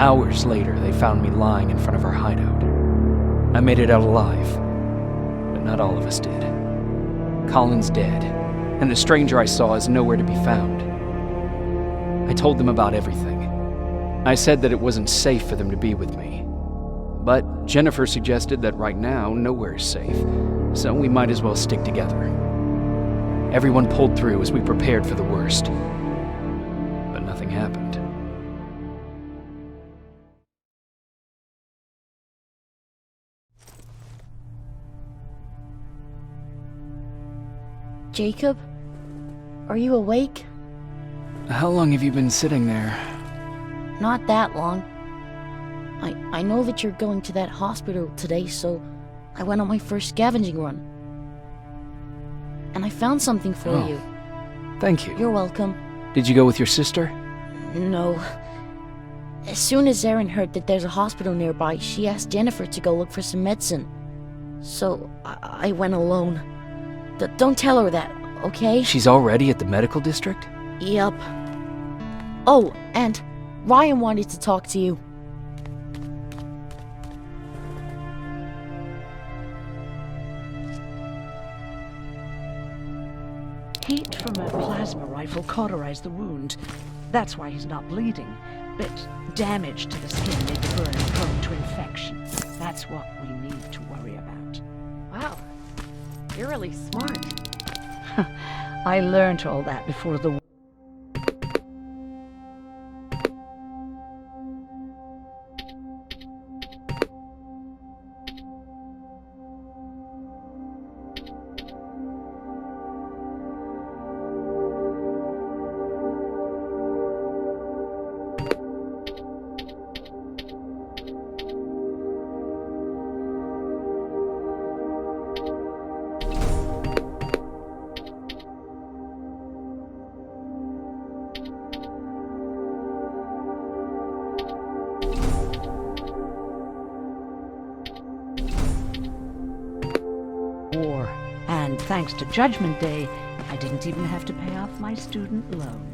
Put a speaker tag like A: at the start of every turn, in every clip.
A: Hours later, they found me lying in front of our hideout. I made it out alive, but not all of us did. Colin's dead, and the stranger I saw is nowhere to be found. I told them about everything. I said that it wasn't safe for them to be with me. But Jennifer suggested that right now, nowhere is safe, so we might as well stick together. Everyone pulled through as we prepared for the worst, but nothing happened.
B: Jacob? Are you awake?
A: How long have you been sitting there?
B: Not that long. I know that you're going to that hospital today, so I went on my first scavenging run. And I found something for you.
A: Thank you.
B: You're welcome.
A: Did you go with your sister?
B: No. As soon as Erin heard that there's a hospital nearby, she asked Jennifer to go look for some medicine. So I went alone. Don't tell her that, okay?
A: She's already at the medical district?
B: Yup. Oh, and Ryan wanted to talk to you.
C: Heat from a plasma rifle cauterized the wound. That's why he's not bleeding. But damage to the skin made the burn prone to infection. That's what we need to worry about.
D: Wow, you're really smart.
C: I learned all that before the war. And thanks to Judgment Day, I didn't even have to pay off my student loan.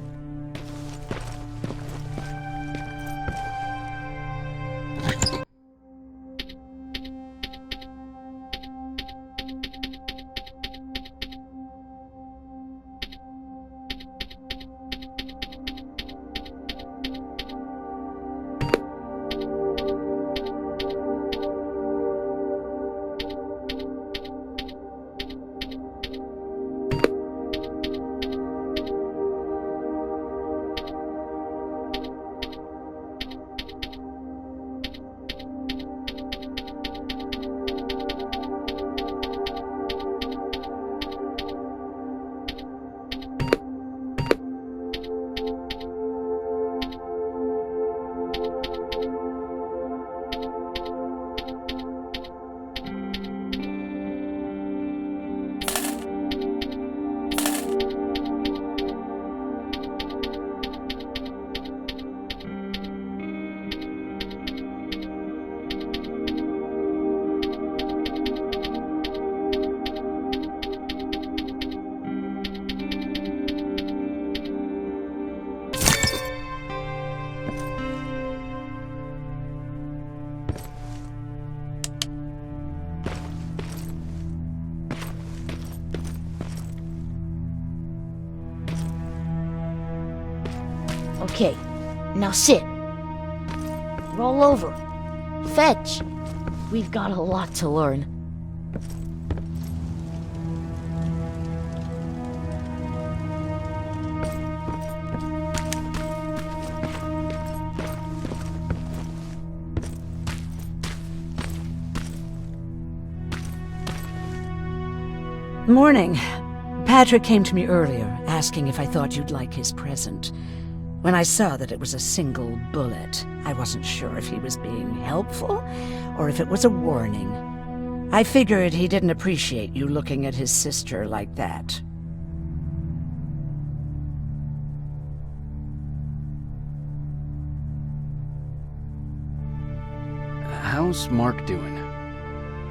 B: Okay, now sit. Roll over. Fetch. We've got a lot to learn.
C: Morning. Patrick came to me earlier, asking if I thought you'd like his present. When I saw that it was a single bullet, I wasn't sure if he was being helpful or if it was a warning. I figured he didn't appreciate you looking at his sister like that.
A: How's Mark doing?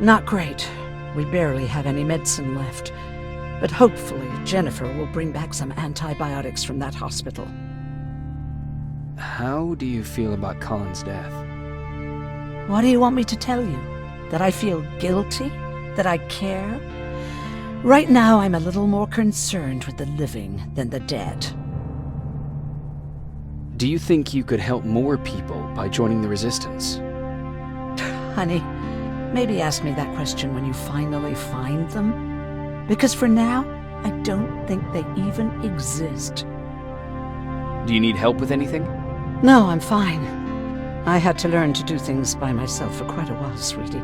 C: Not great. We barely have any medicine left. But hopefully Jennifer will bring back some antibiotics from that hospital.
A: How do you feel about Colin's death?
C: What do you want me to tell you? That I feel guilty? That I care? Right now, I'm a little more concerned with the living than the dead.
A: Do you think you could help more people by joining the Resistance?
C: Honey, maybe ask me that question when you finally find them. Because for now, I don't think they even exist.
A: Do you need help with anything?
C: No, I'm fine. I had to learn to do things by myself for quite a while, sweetie.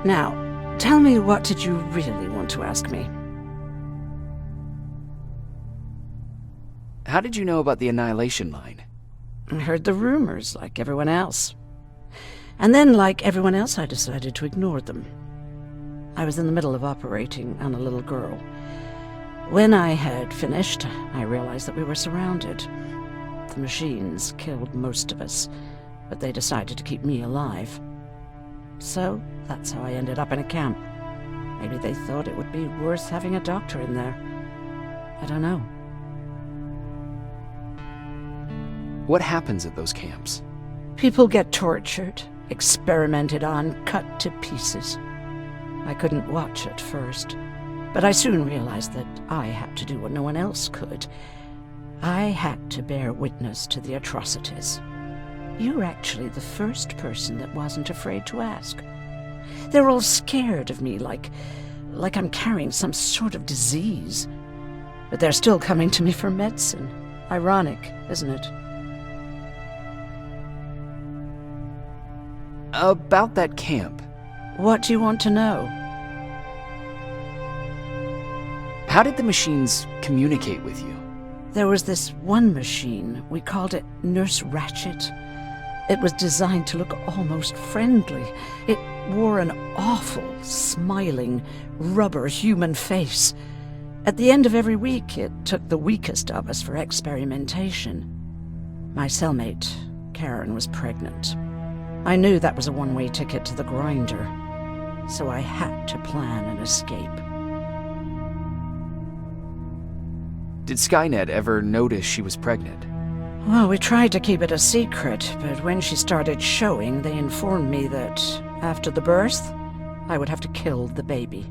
C: Now, tell me, what did you really want to ask me?
A: How did you know about the Annihilation Line?
C: I heard the rumors, like everyone else. And then, like everyone else, I decided to ignore them. I was in the middle of operating on a little girl. When I had finished, I realized that we were surrounded. The machines killed most of us, but they decided to keep me alive. So, that's how I ended up in a camp. Maybe they thought it would be worth having a doctor in there. I don't know.
A: What happens at those camps?
C: People get tortured, experimented on, cut to pieces. I couldn't watch at first, but I soon realized that I had to do what no one else could. I had to bear witness to the atrocities. You're actually the first person that wasn't afraid to ask. They're all scared of me, like I'm carrying some sort of disease. But they're still coming to me for medicine. Ironic, isn't it?
A: About that camp.
C: What do you want to know?
A: How did the machines communicate with you?
C: There was this one machine. We called it Nurse Ratchet. It was designed to look almost friendly. It wore an awful, smiling, rubber human face. At the end of every week, it took the weakest of us for experimentation. My cellmate, Karen, was pregnant. I knew that was a one-way ticket to the grinder, so I had to plan an escape.
A: Did Skynet ever notice she was pregnant?
C: Well, we tried to keep it a secret, but when she started showing, they informed me that after the birth, I would have to kill the baby.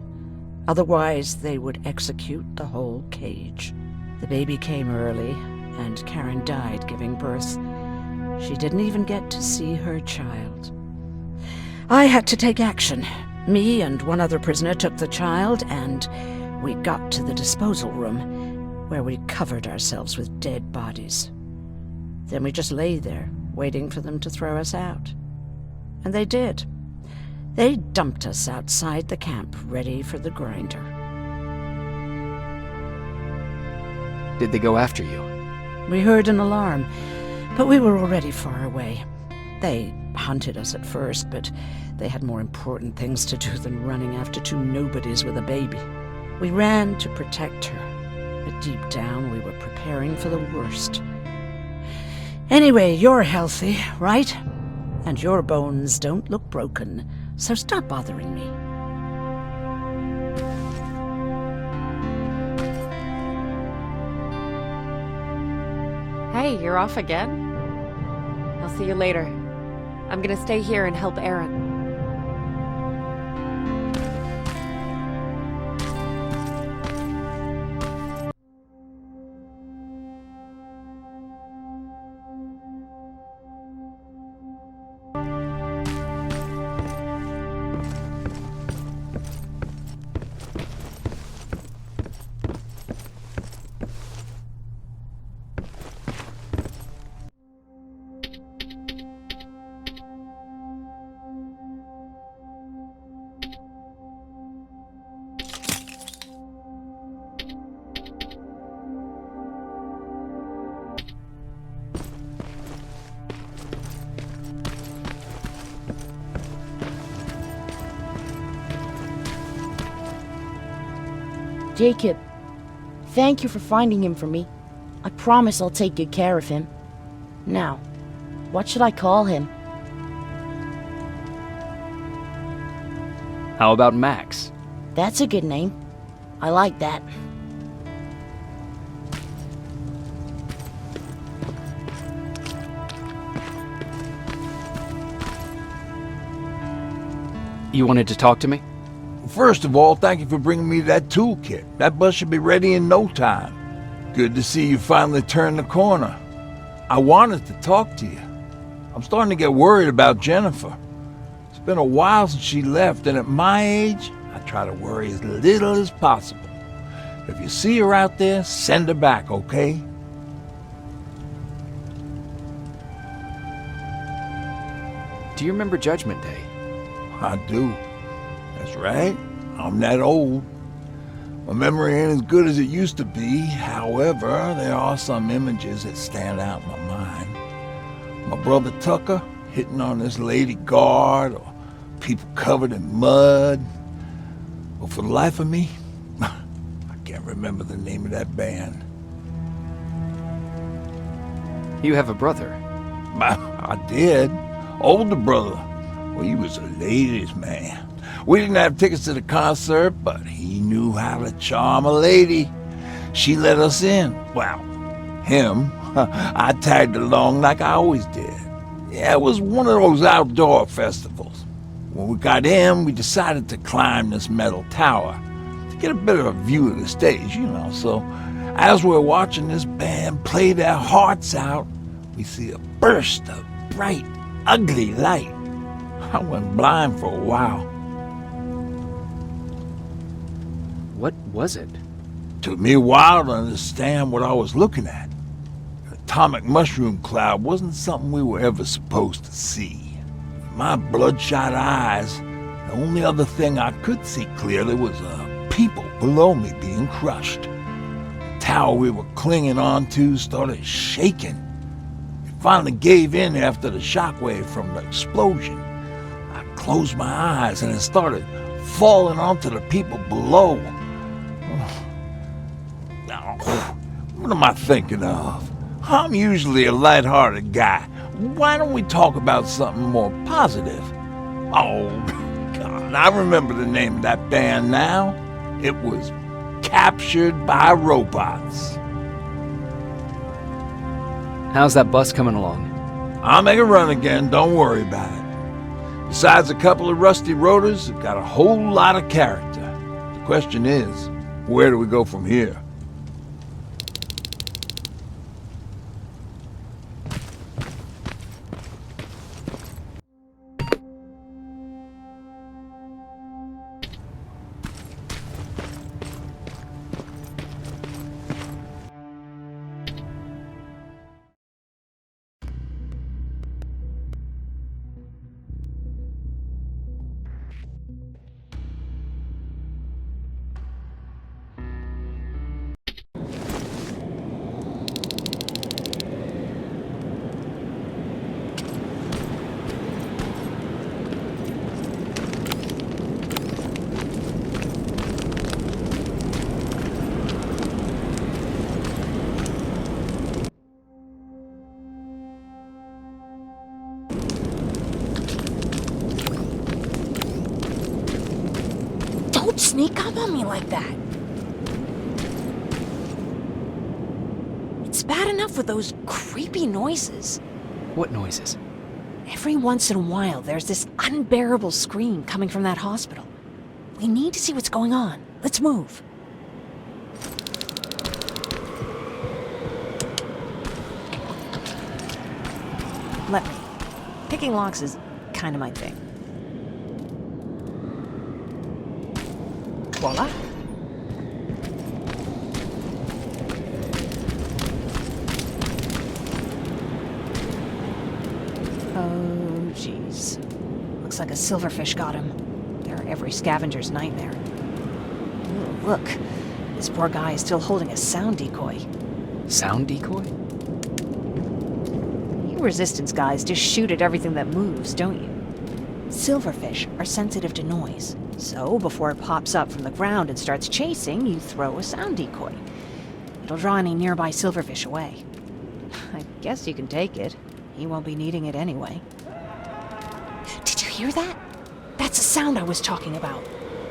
C: Otherwise, they would execute the whole cage. The baby came early, and Karen died giving birth. She didn't even get to see her child. I had to take action. Me and one other prisoner took the child, and we got to the disposal room, where we covered ourselves with dead bodies. Then we just lay there, waiting for them to throw us out. And they did. They dumped us outside the camp, ready for the grinder.
A: Did they go after you?
C: We heard an alarm, but we were already far away. They hunted us at first, but they had more important things to do than running after two nobodies with a baby. We ran to protect her, but deep down we were preparing for the worst. Anyway, you're healthy, right? And your bones don't look broken, so stop bothering me.
D: Hey, you're off again? I'll see you later. I'm gonna stay here and help Aaron.
B: Jacob, thank you for finding him for me. I promise I'll take good care of him. Now, what should I call him?
A: How about Max?
B: That's a good name. I like that.
A: You wanted to talk to me?
E: First of all, thank you for bringing me that toolkit. That bus should be ready in no time. Good to see you finally turned the corner. I wanted to talk to you. I'm starting to get worried about Jennifer. It's been a while since she left, and at my age, I try to worry as little as possible. If you see her out there, send her back, okay?
A: Do you remember Judgment Day?
E: I do. That's right. I'm that old. My memory ain't as good as it used to be. However, there are some images that stand out in my mind. My brother Tucker hitting on this lady guard, or people covered in mud. But for the life of me, I can't remember the name of that band.
A: You have a brother.
E: I did. Older brother. Well, he was a ladies' man. We didn't have tickets to the concert, but he knew how to charm a lady. She let us in. Well, him. I tagged along like I always did. Yeah, it was one of those outdoor festivals. When we got in, we decided to climb this metal tower to get a bit of a view of the stage, you know. So as we're watching this band play their hearts out, we see a burst of bright, ugly light. I went blind for a while.
A: What was it?
E: Took me a while to understand what I was looking at. An atomic mushroom cloud wasn't something we were ever supposed to see. In my bloodshot eyes, the only other thing I could see clearly was people below me being crushed. The tower we were clinging onto started shaking. It finally gave in after the shockwave from the explosion. I closed my eyes and it started falling onto the people below. What am I thinking of? I'm usually a lighthearted guy. Why don't we talk about something more positive? Oh, God, I remember the name of that band now. It was Captured by Robots.
A: How's that bus coming along?
E: I'll make a run again, don't worry about it. Besides a couple of rusty rotors, it got a whole lot of character. The question is, where do we go from here?
B: Don't sneak up on me like that. It's bad enough with those creepy noises.
A: What noises?
B: Every once in a while, there's this unbearable scream coming from that hospital. We need to see what's going on. Let's move.
D: Let me. Picking locks is kind of my thing. Voila. Oh, jeez. Looks like a silverfish got him. They're every scavenger's nightmare. Ooh, look. This poor guy is still holding a sound decoy.
A: Sound decoy?
D: You resistance guys just shoot at everything that moves, don't you? Silverfish are sensitive to noise. So, before it pops up from the ground and starts chasing, you throw a sound decoy. It'll draw any nearby silverfish away. I guess you can take it. He won't be needing it anyway.
B: Did you hear that? That's the sound I was talking about.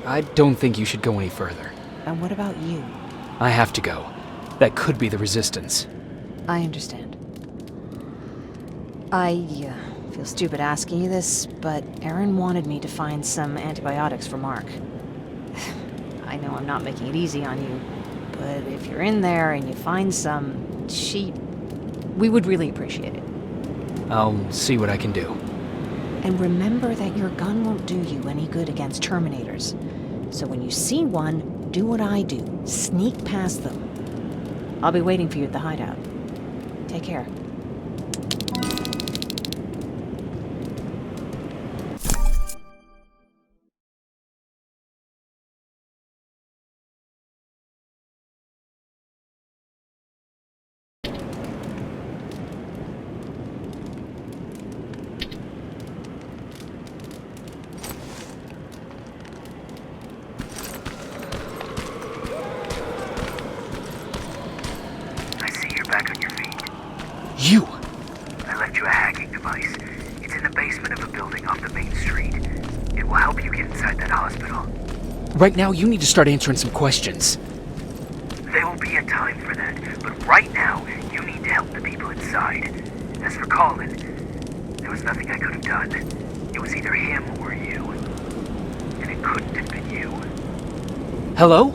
A: I don't think you should go any further.
D: And what about you?
A: I have to go. That could be the resistance.
D: I understand. I feel stupid asking you this, but Erin wanted me to find some antibiotics for Mark. I know I'm not making it easy on you, but if you're in there and you find some, we would really appreciate it.
A: I'll see what I can do.
D: And remember that your gun won't do you any good against Terminators. So when you see one, do what I do. Sneak past them. I'll be waiting for you at the hideout. Take care.
F: Back on your feet.
A: You!
F: I left you a hacking device. It's in the basement of a building off the main street. It will help you get inside that hospital.
A: Right now, you need to start answering some questions.
F: There will be a time for that, but right now, you need to help the people inside. As for Colin, there was nothing I could have done. It was either him or you. And it couldn't have been you.
A: Hello?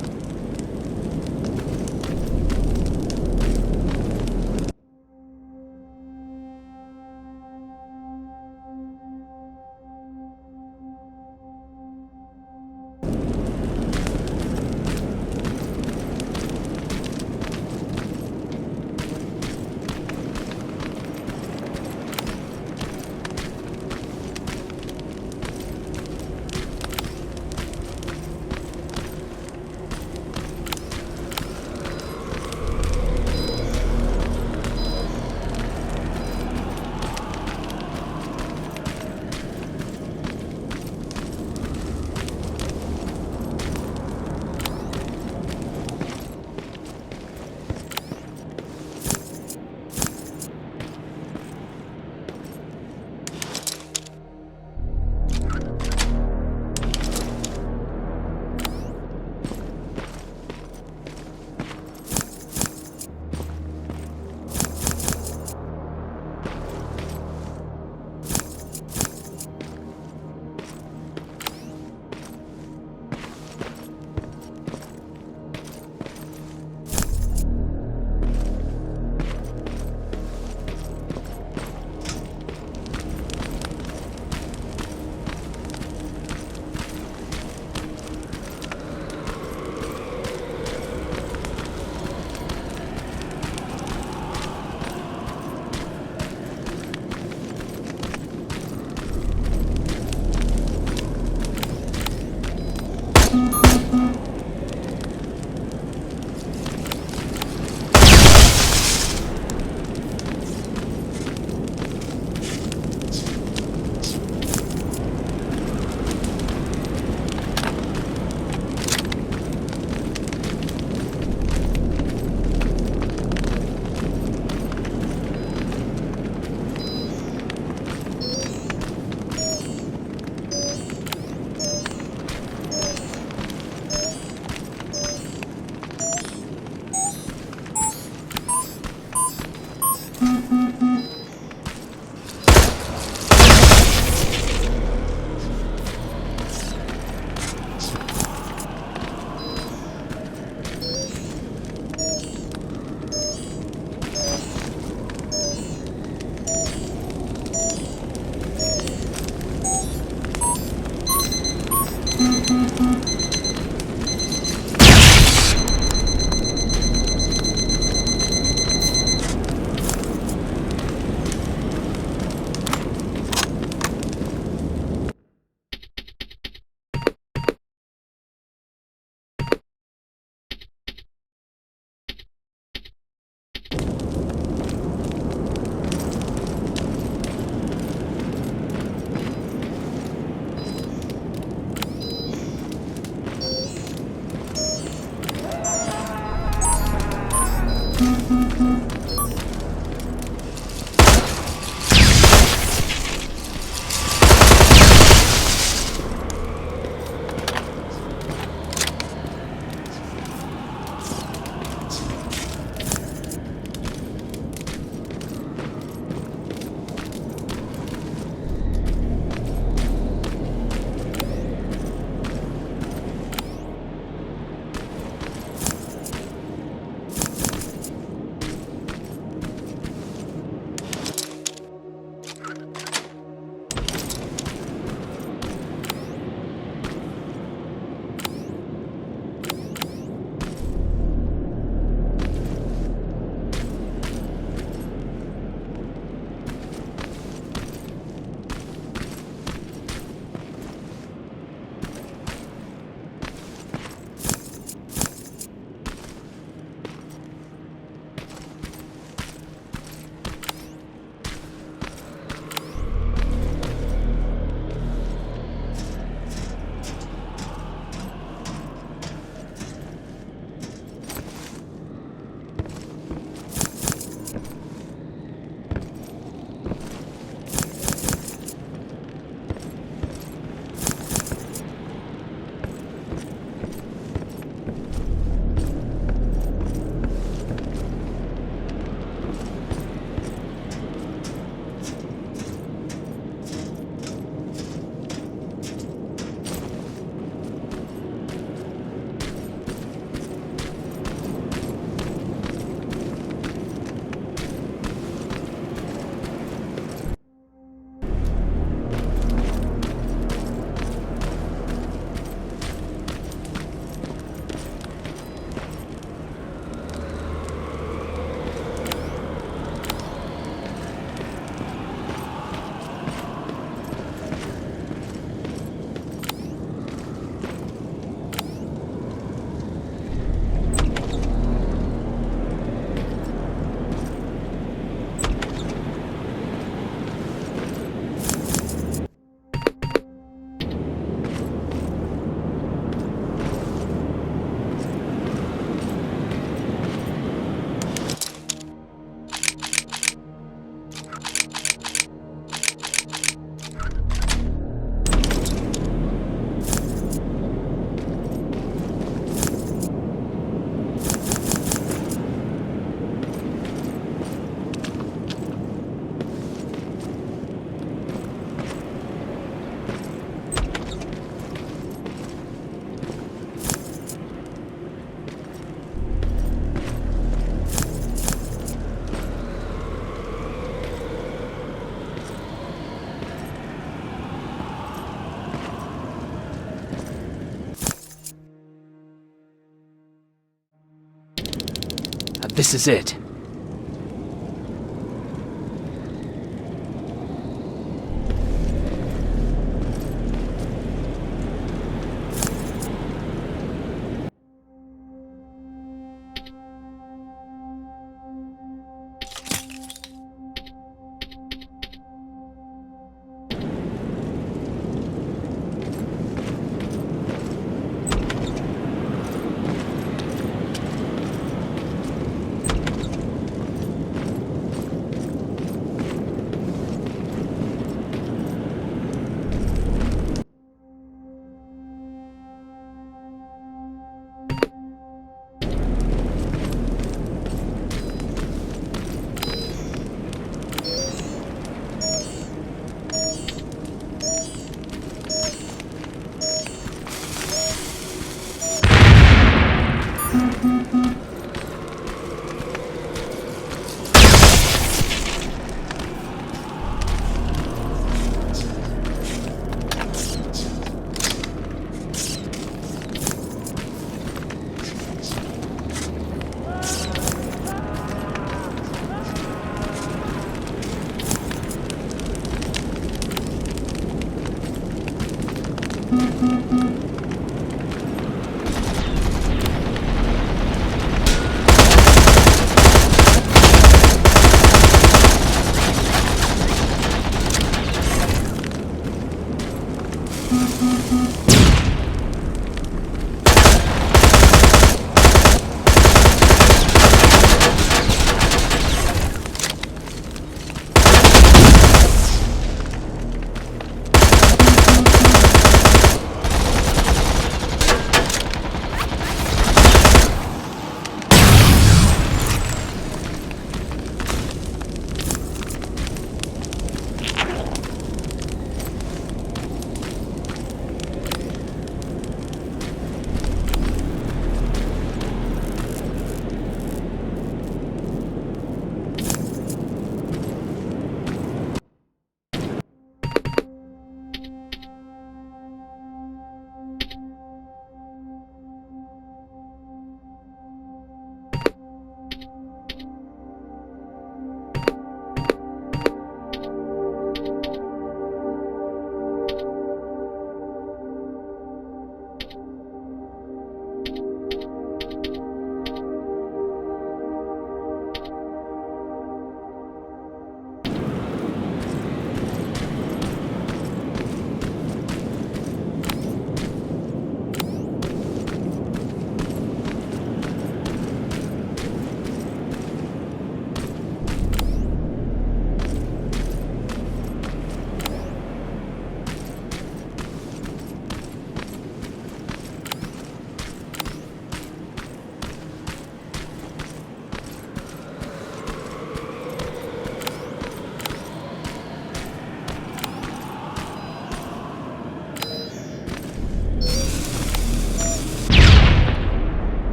A: This is it.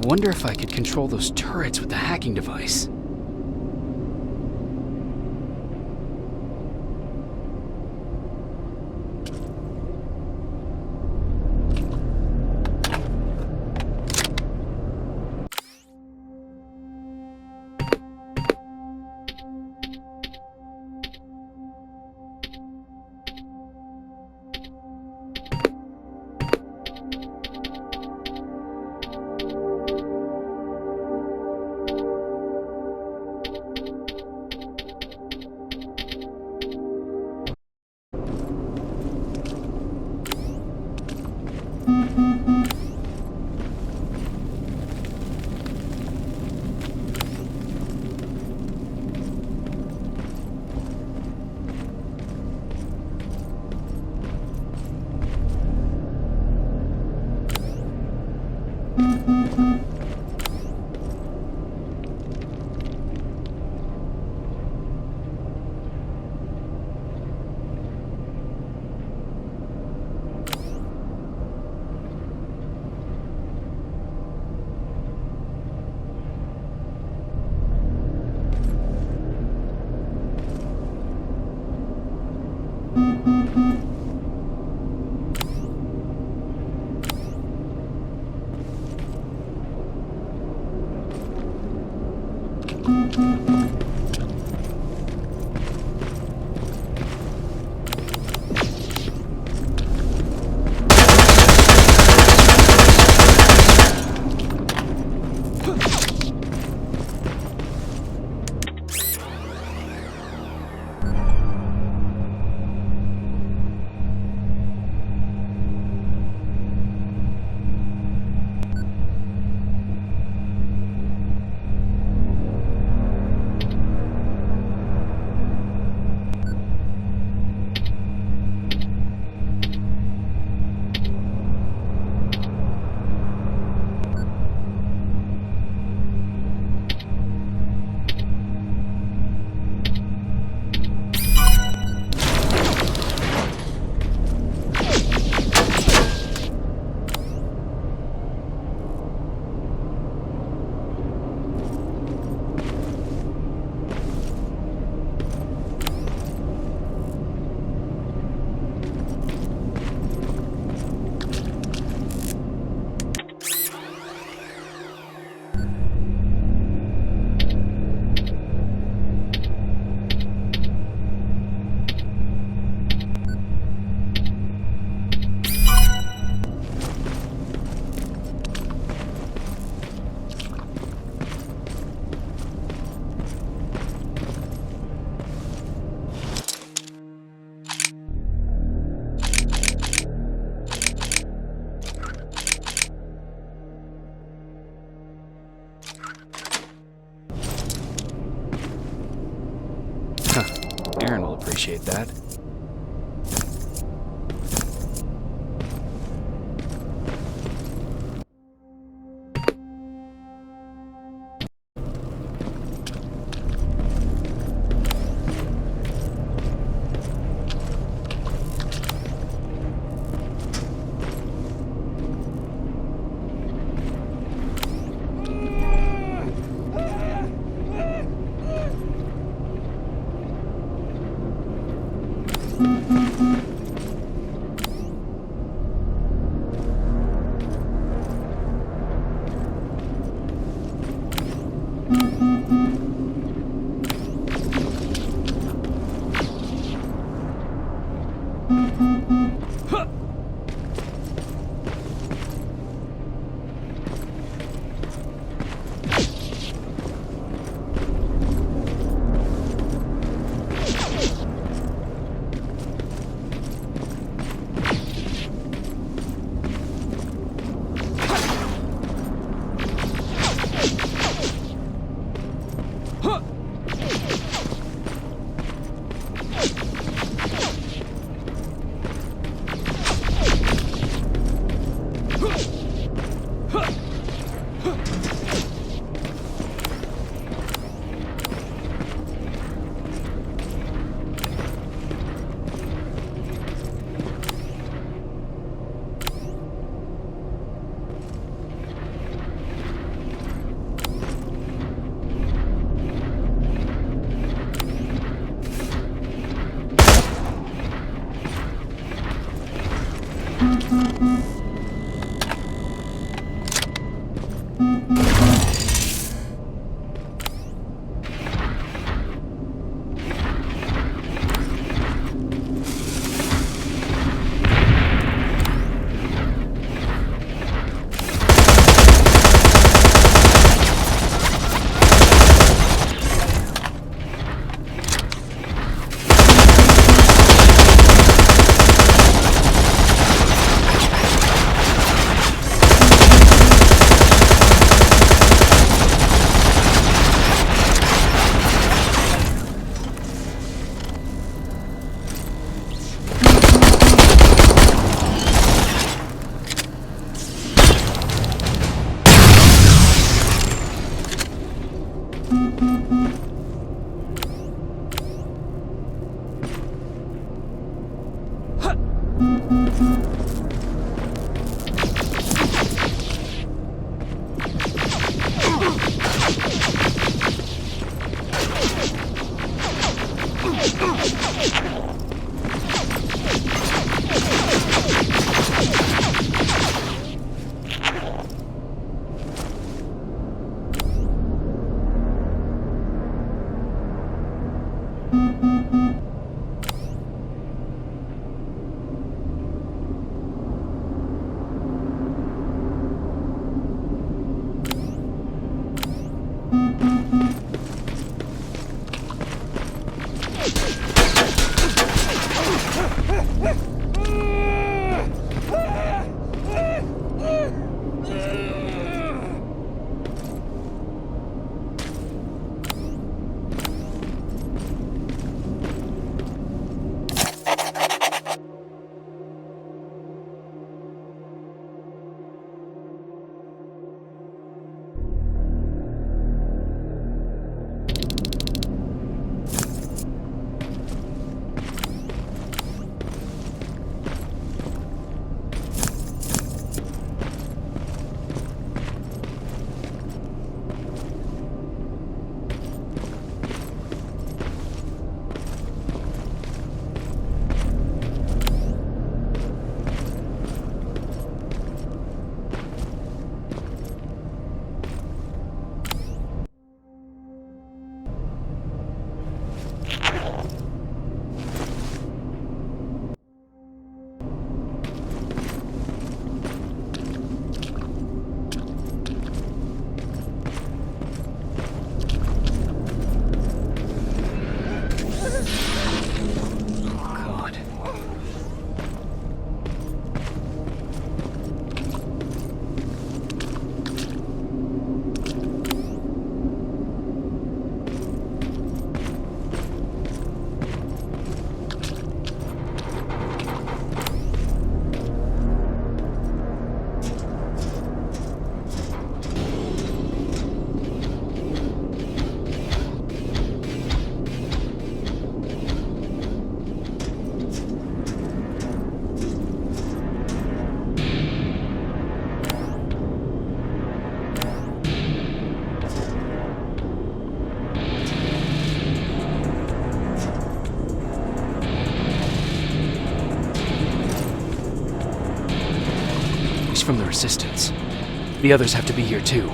A: I wonder if I could control those turrets with the hacking device. Aaron will appreciate that. from the Resistance. The others have to be here too.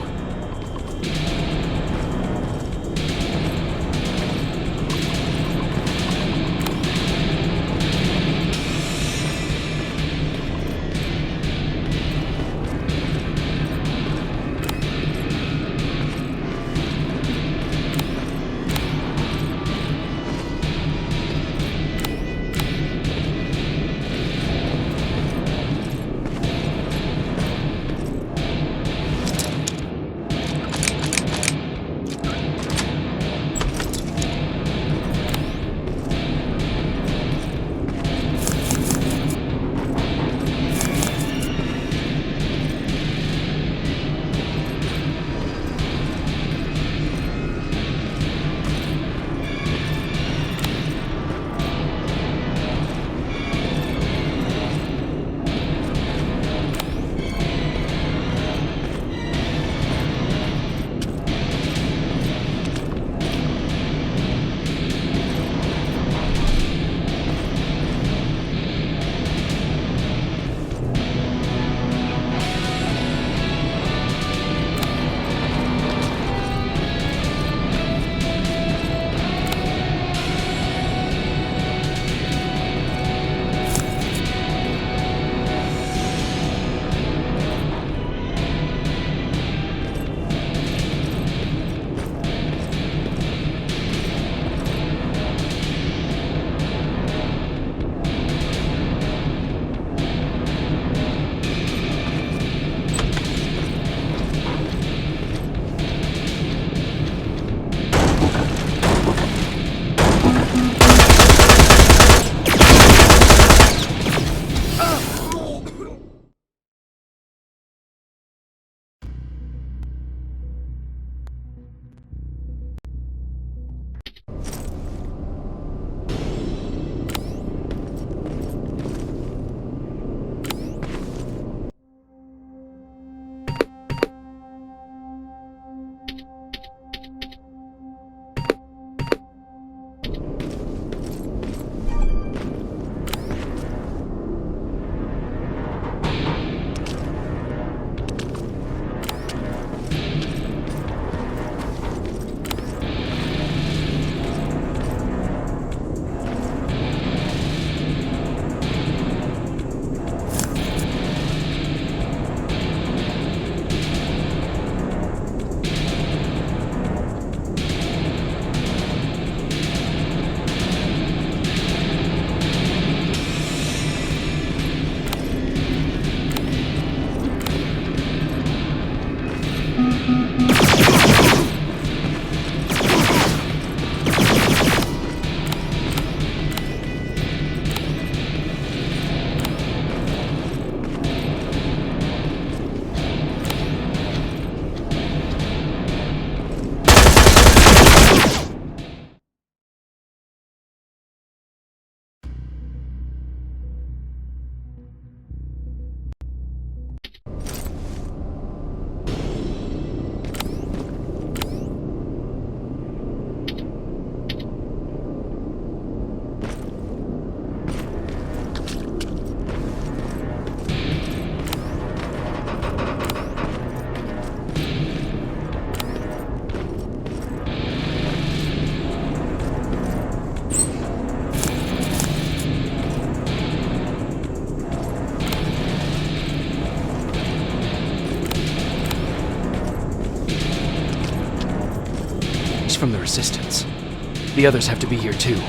A: From the Resistance. The others have to be here too.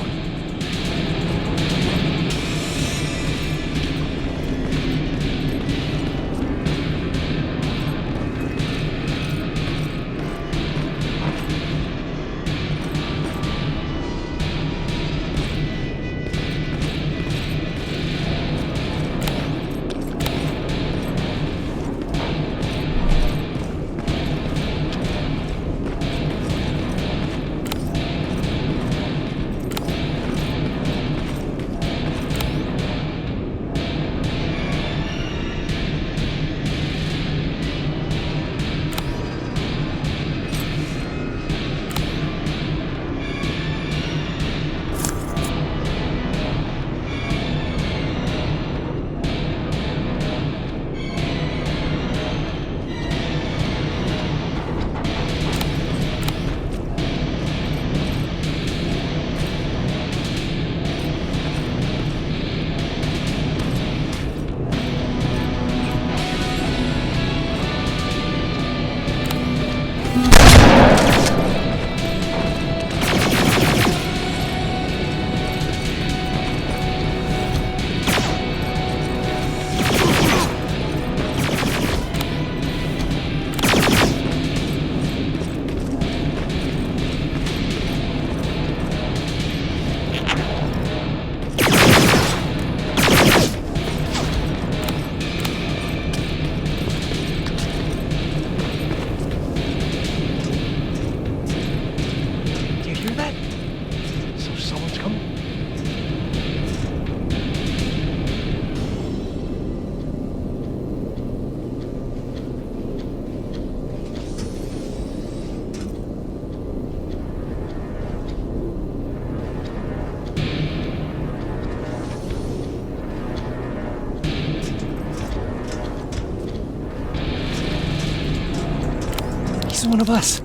G: he's one of us.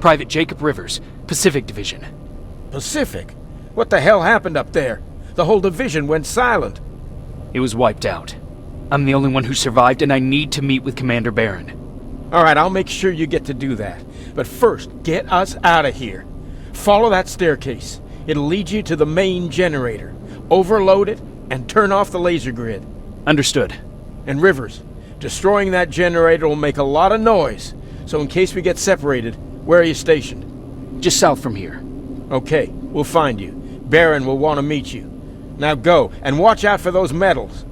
A: Private Jacob Rivers, Pacific Division.
G: Pacific? What the hell happened up there? The whole division went silent.
A: It was wiped out. I'm the only one who survived, and I need to meet with Commander Barron.
G: All right, I'll make sure you get to do that. But first, get us out of here. Follow that staircase. It'll lead you to the main generator. Overload it and turn off the laser grid.
A: Understood.
G: And Rivers, destroying that generator will make a lot of noise. So in case we get separated, where are you stationed?
A: Just south from here.
G: Okay, we'll find you. Barron will want to meet you. Now go, and watch out for those medals.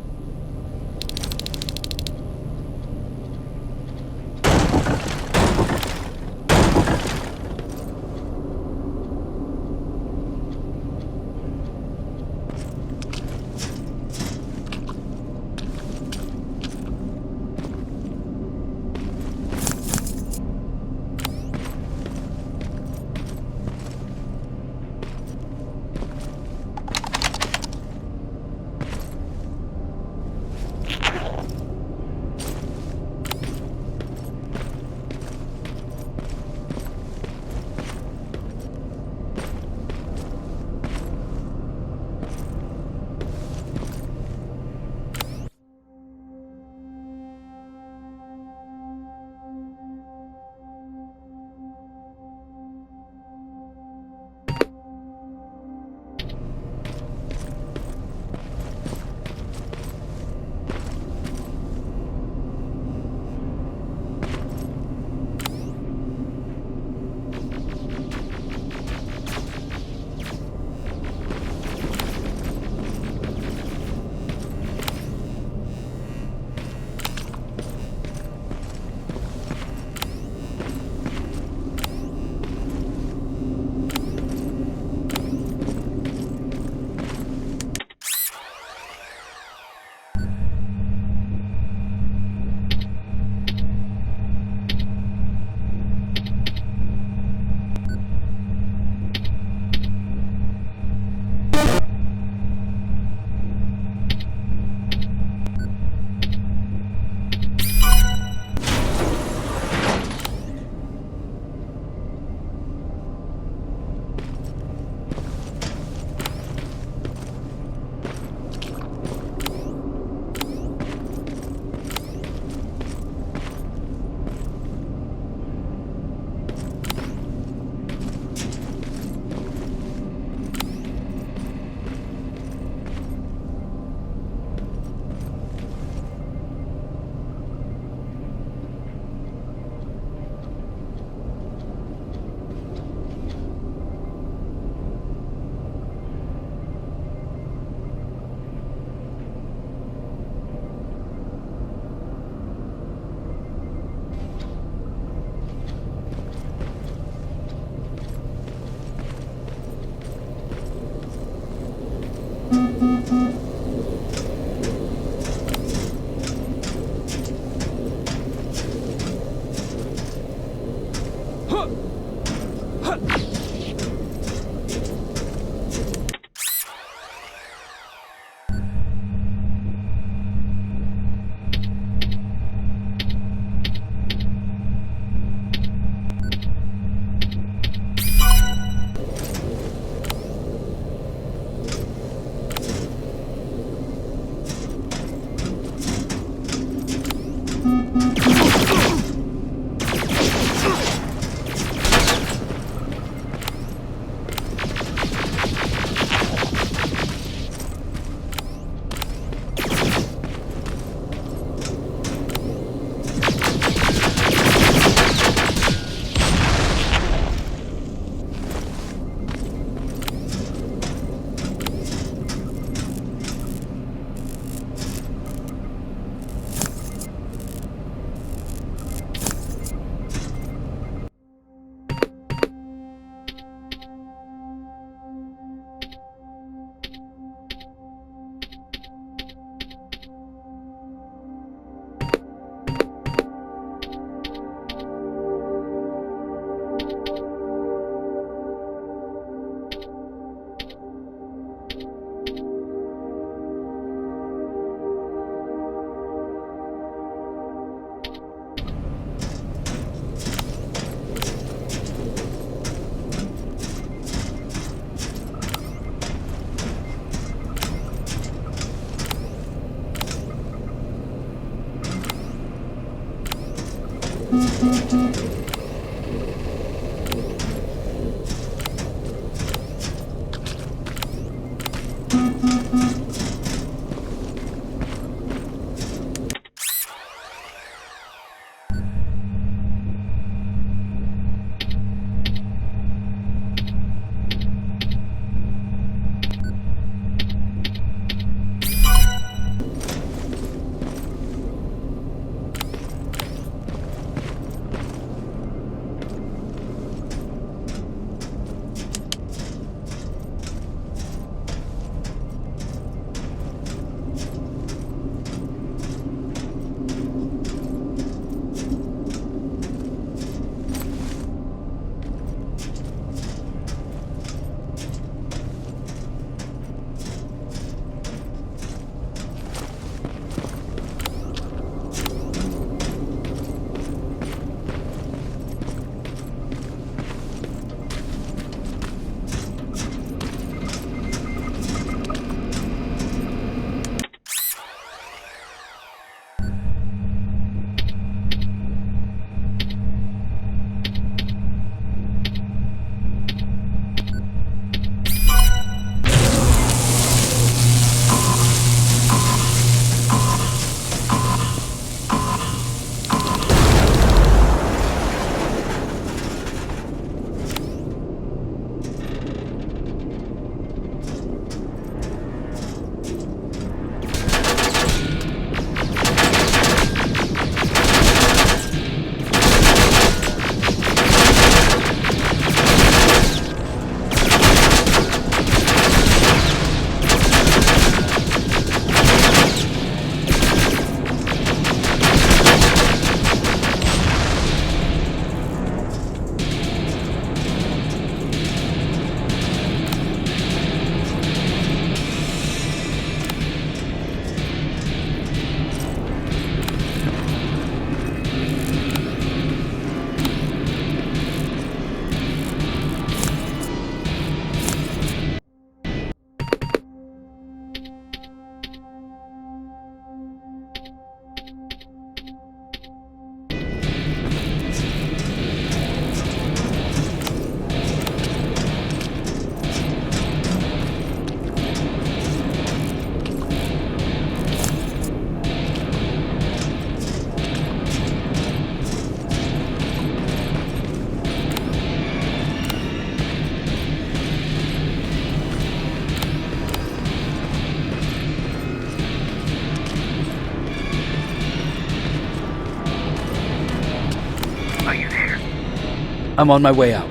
A: I'm on my way out.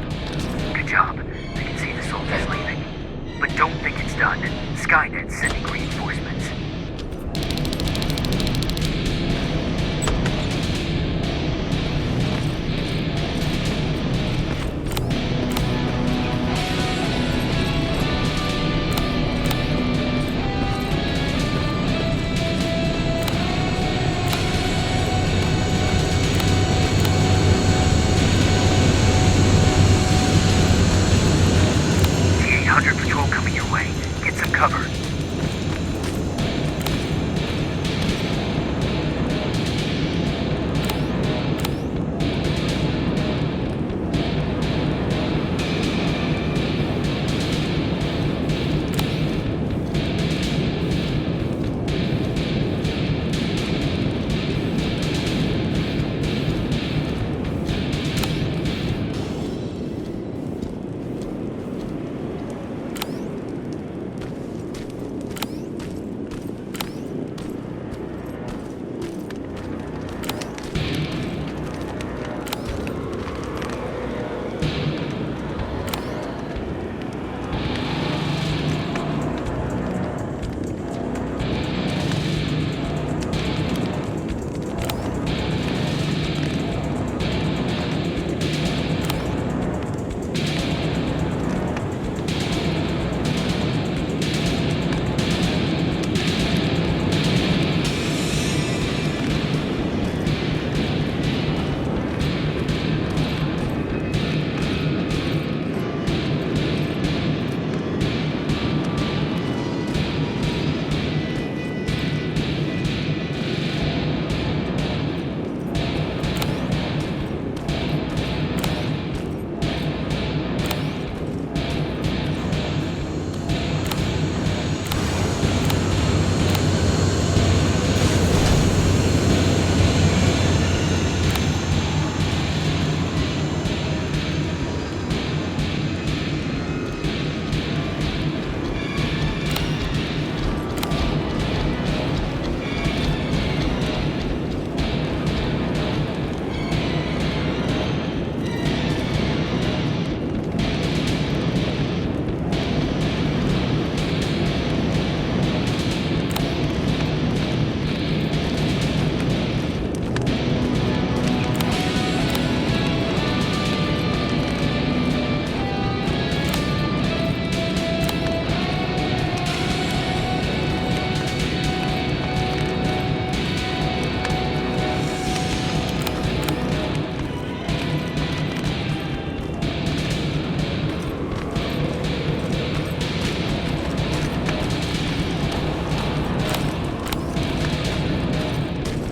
F: Good job. I can see the soldiers leaving. But don't think it's done. Skynet's sending reinforcements. The 800 patrol coming your way. Get some cover.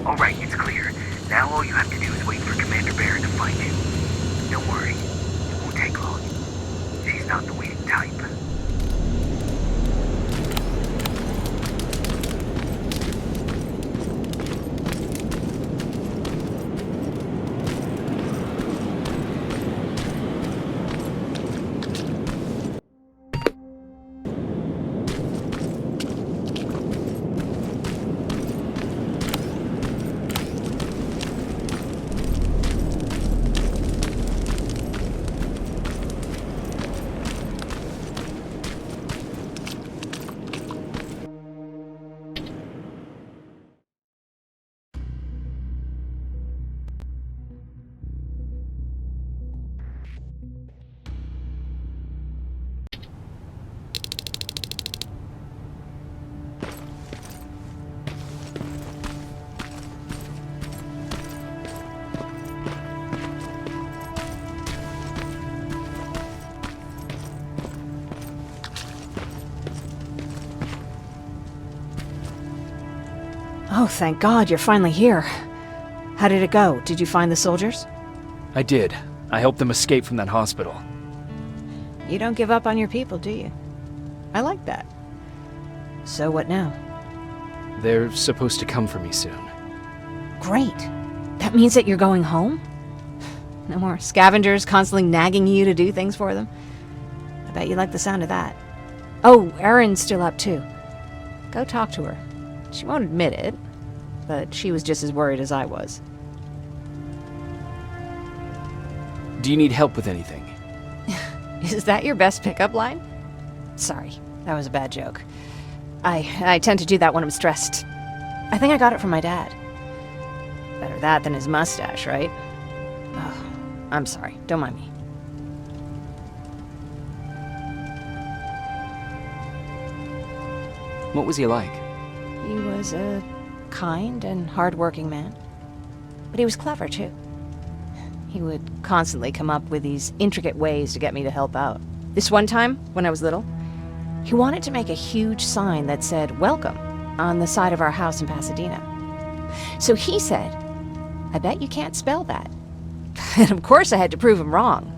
F: Alright, it's clear. Now all you have to do is wait for Commander Barrett to find you. Don't worry, it won't take long. She's not the waiting type.
D: Oh, thank God, you're finally here. How did it go? Did you find the soldiers?
A: I did. I helped them escape from that hospital.
D: You don't give up on your people, do you? I like that. So what now?
A: They're supposed to come for me soon.
D: Great. That means that you're going home? No more scavengers constantly nagging you to do things for them? I bet you like the sound of that. Oh, Erin's still up too. Go talk to her. She won't admit it, but she was just as worried as I was.
A: Do you need help with anything?
D: Is that your best pickup line? Sorry, that was a bad joke. I tend to do that when I'm stressed. I think I got it from my dad. Better that than his mustache, right? Oh, I'm sorry. Don't mind me.
A: What was he like?
D: He was a kind and hard-working man. But he was clever, too. He would constantly come up with these intricate ways to get me to help out. This one time, when I was little, he wanted to make a huge sign that said, "Welcome," on the side of our house in Pasadena. So he said, "I bet you can't spell that." And of course I had to prove him wrong.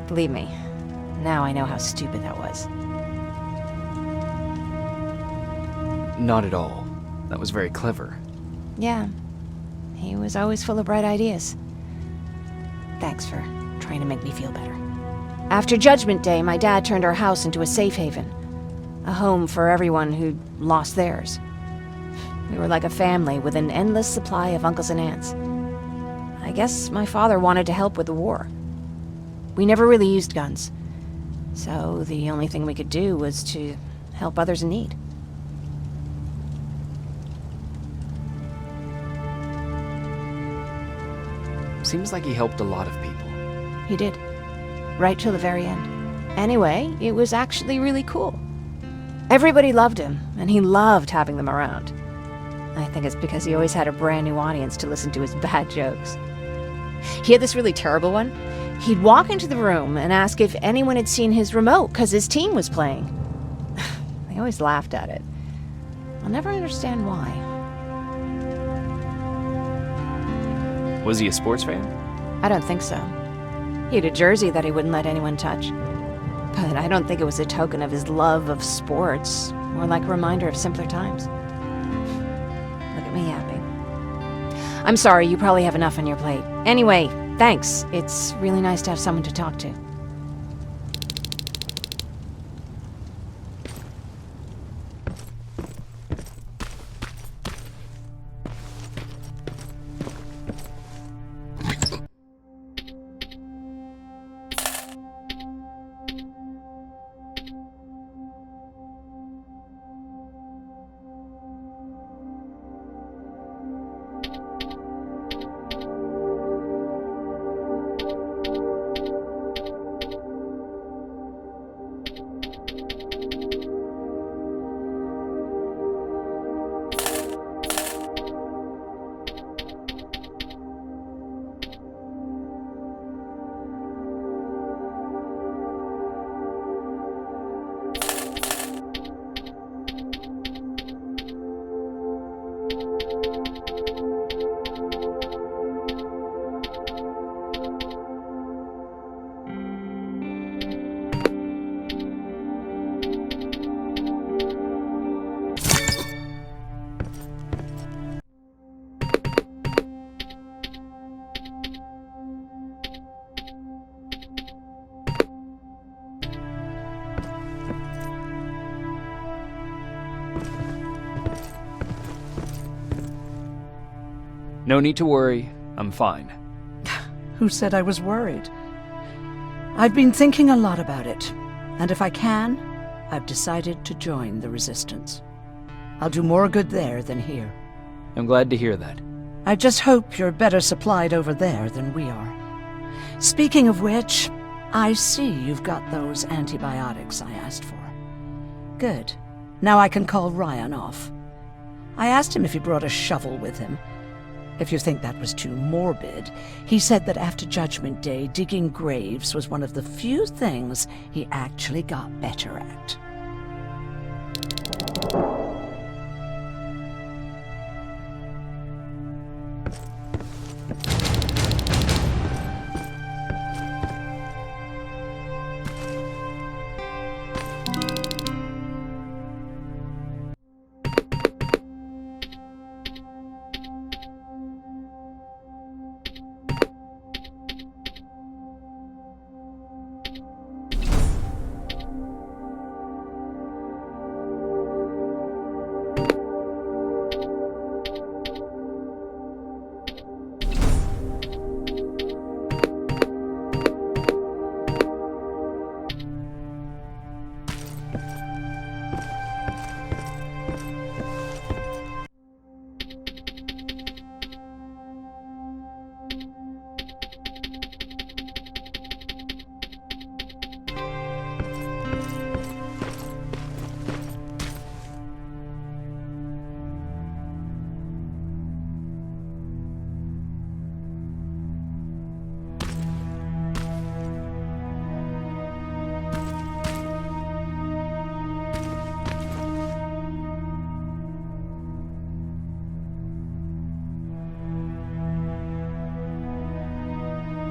D: Believe me, now I know how stupid that was.
A: Not at all. That was very clever.
D: Yeah, he was always full of bright ideas. Thanks for trying to make me feel better. After Judgment Day, my dad turned our house into a safe haven. A home for everyone who'd lost theirs. We were like a family with an endless supply of uncles and aunts. I guess my father wanted to help with the war. We never really used guns. So the only thing we could do was to help others in need.
A: Seems like he helped a lot of people.
D: He did. Right till the very end. Anyway, it was actually really cool. Everybody loved him, and he loved having them around. I think it's because he always had a brand new audience to listen to his bad jokes. He had this really terrible one. He'd walk into the room and ask if anyone had seen his remote because his team was playing. They always laughed at it. I'll never understand why.
A: Was he a sports fan?
D: I don't think so. He had a jersey that he wouldn't let anyone touch. But I don't think it was a token of his love of sports, more like a reminder of simpler times. Look at me yapping. I'm sorry, you probably have enough on your plate. Anyway, thanks. It's really nice to have someone to talk to.
A: No need to worry. I'm fine.
C: Who said I was worried? I've been thinking a lot about it, and if I can, I've decided to join the Resistance. I'll do more good there than here.
A: I'm glad to hear that.
C: I just hope you're better supplied over there than we are. Speaking of which, I see you've got those antibiotics I asked for. Good. Now I can call Ryan off. I asked him if he brought a shovel with him. If you think that was too morbid, he said that after Judgment Day, digging graves was one of the few things he actually got better at.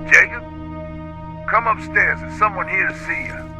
E: Jacob? Come upstairs. There's someone here to see you.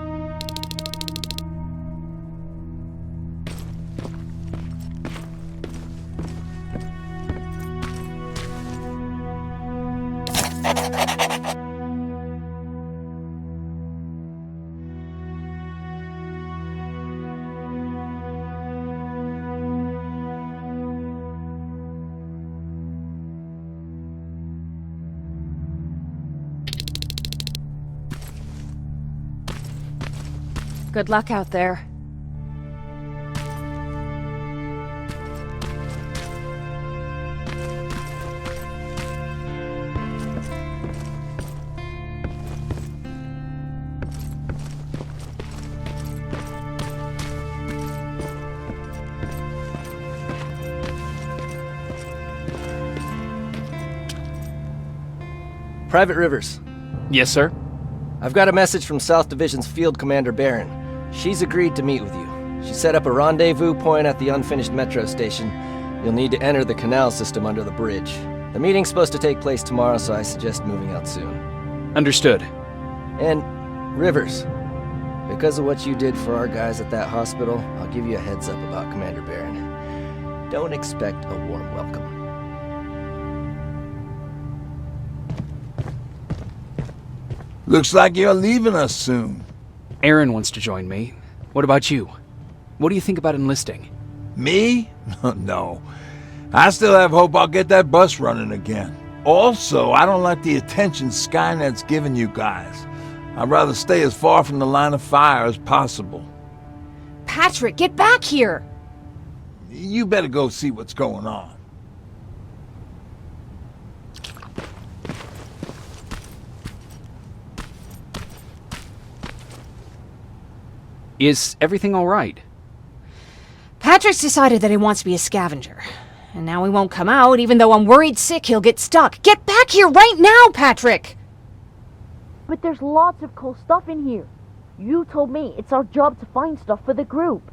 D: Good luck out there.
H: Private Rivers,
A: Yes, sir?
H: I've got a message from South Division's Field Commander Barron. She's agreed to meet with you. She set up a rendezvous point at the unfinished metro station. You'll need to enter the canal system under the bridge. The meeting's supposed to take place tomorrow, so I suggest moving out soon.
A: Understood.
H: And, Rivers, because of what you did for our guys at that hospital, I'll give you a heads up about Commander Barron. Don't expect a warm welcome.
E: Looks like you're leaving us soon.
A: Aaron wants to join me. What about you? What do you think about enlisting?
E: Me? No. I still have hope I'll get that bus running again. Also, I don't like the attention Skynet's giving you guys. I'd rather stay as far from the line of fire as possible.
D: Patrick, get back here!
E: You better go see what's going on.
A: Is everything all right?
D: Patrick's decided that he wants to be a scavenger. And now he won't come out, even though I'm worried sick he'll get stuck. Get back here right now, Patrick!
B: But there's lots of cool stuff in here. You told me it's our job to find stuff for the group.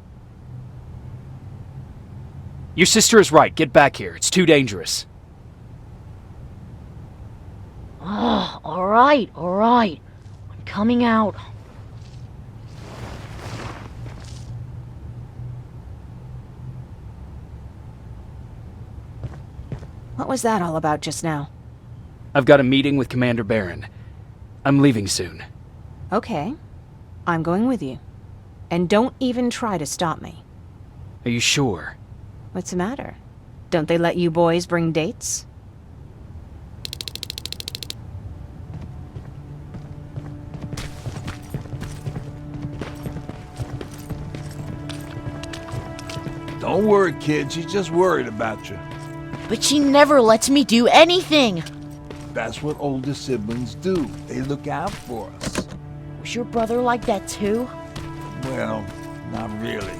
A: Your sister is right. Get back here. It's too dangerous.
B: Oh, alright. I'm coming out.
D: What was that all about just now?
A: I've got a meeting with Commander Barron. I'm leaving soon.
D: Okay. I'm going with you. And don't even try to stop me.
A: Are you sure?
D: What's the matter? Don't they let you boys bring dates?
E: Don't worry, kid. She's just worried about you.
B: But she never lets me do anything.
E: That's what older siblings do. They look out for us.
B: Was your brother like that too?
E: Well, not really.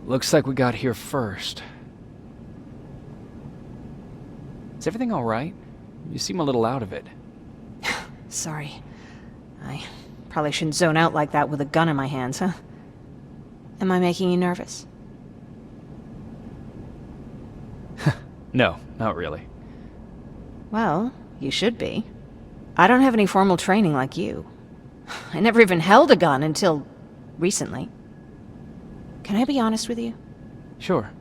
A: Looks like we got here first. Is everything all right? You seem a little out of it.
D: Sorry. I probably shouldn't zone out like that with a gun in my hands, huh? Am I making you nervous?
A: No, not really.
D: Well, you should be. I don't have any formal training like you. I never even held a gun until recently. Can I be honest with you?
A: Sure.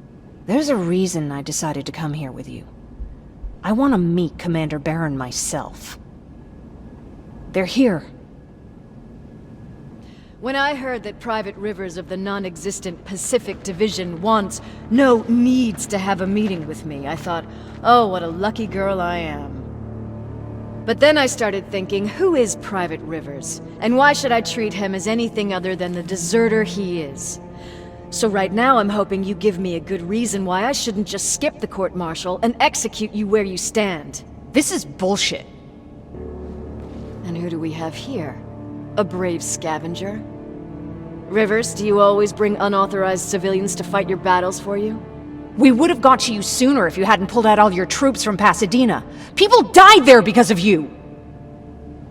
D: There's a reason I decided to come here with you. I want to meet Commander Barron myself. They're here.
I: When I heard that Private Rivers of the non-existent Pacific Division needs to have a meeting with me, I thought, oh, what a lucky girl I am. But then I started thinking, who is Private Rivers? And why should I treat him as anything other than the deserter he is? So right now I'm hoping you give me a good reason why I shouldn't just skip the court-martial and execute you where you stand.
D: This is bullshit.
I: And who do we have here? A brave scavenger? Rivers, do you always bring unauthorized civilians to fight your battles for you?
D: We would have got to you sooner if you hadn't pulled out all your troops from Pasadena. People died there because of you!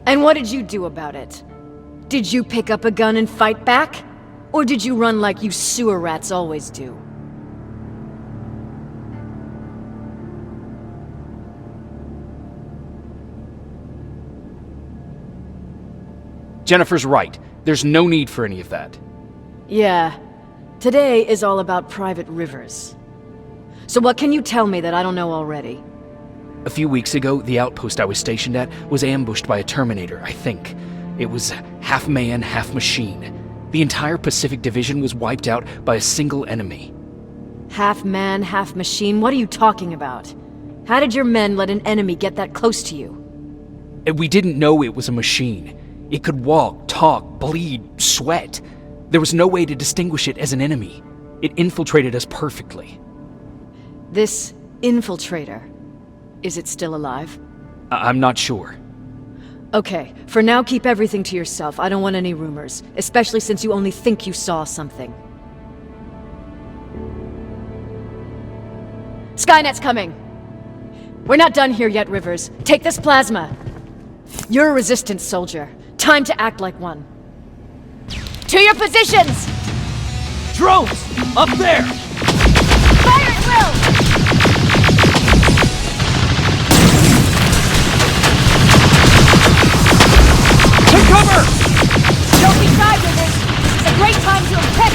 I: And what did you do about it? Did you pick up a gun and fight back? Or did you run like you sewer rats always do?
A: Jennifer's right. There's no need for any of that.
I: Yeah. Today is all about Private Rivers. So what can you tell me that I don't know already?
A: A few weeks ago, the outpost I was stationed at was ambushed by a Terminator, I think. It was half man, half machine. The entire Pacific Division was wiped out by a single enemy.
I: Half man, half machine? What are you talking about? How did your men let an enemy get that close to you?
A: We didn't know it was a machine. It could walk, talk, bleed, sweat. There was no way to distinguish it as an enemy. It infiltrated us perfectly.
I: This infiltrator, is it still alive?
A: I'm not sure.
I: Okay, for now keep everything to yourself. I don't want any rumors, especially since you only think you saw something. Skynet's coming! We're not done here yet, Rivers. Take this plasma. You're a resistance soldier. Time to act like one. To your positions!
H: Drones! Up there!
I: Fire at will!
H: Take cover!
I: Don't be shy, Rivers! It's a great time to impress!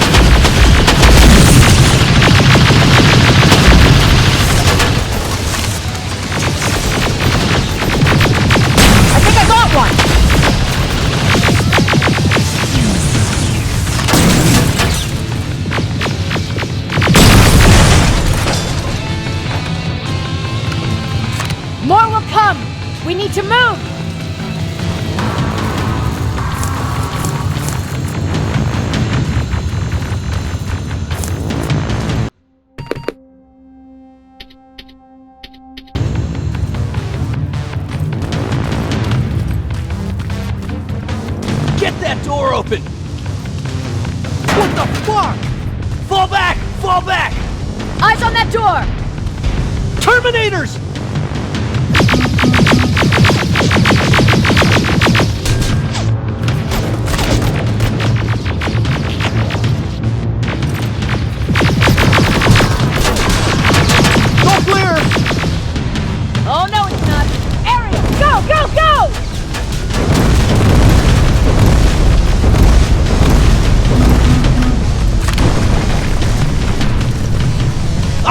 D: I think I got one!
I: More will come! We need to move!
H: Get that door open! What the fuck? Fall back! Fall back!
I: Eyes on that door!
H: Terminators! Go clear!
I: Oh no, it's not! Area! Go, go, go!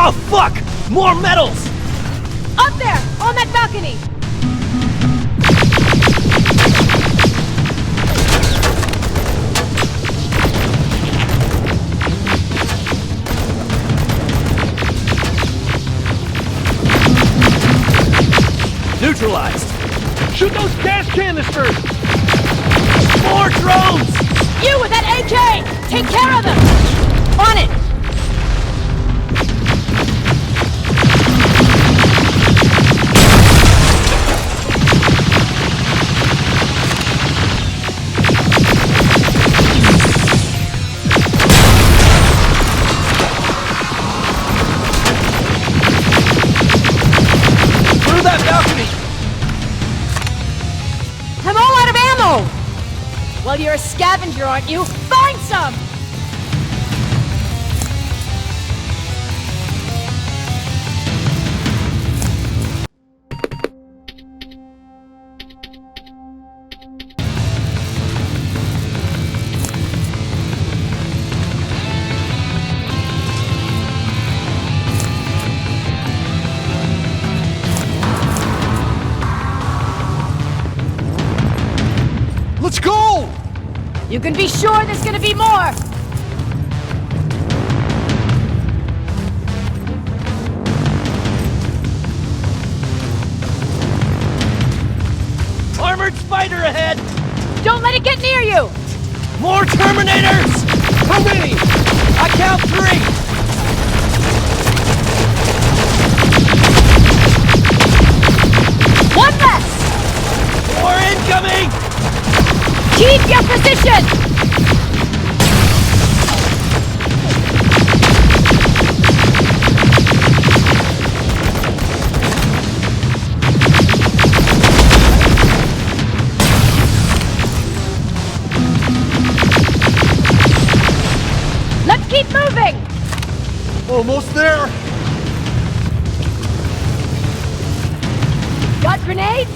H: Oh fuck! More metals!
I: Up there! On that balcony!
H: Neutralized!
G: Shoot those gas canisters!
H: More drones!
I: You with that AK! Take care of them! On it!
H: Through that balcony!
I: I'm all out of ammo! Well, you're a scavenger, aren't you? Find some! You can be sure there's gonna be more!
H: Armored spider ahead!
I: Don't let it get near you!
H: More Terminators! How many? I count 3!
I: One less!
H: More incoming!
I: Keep your position! Let's keep moving!
H: Almost there!
I: Got grenades?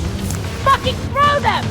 I: Fucking throw them!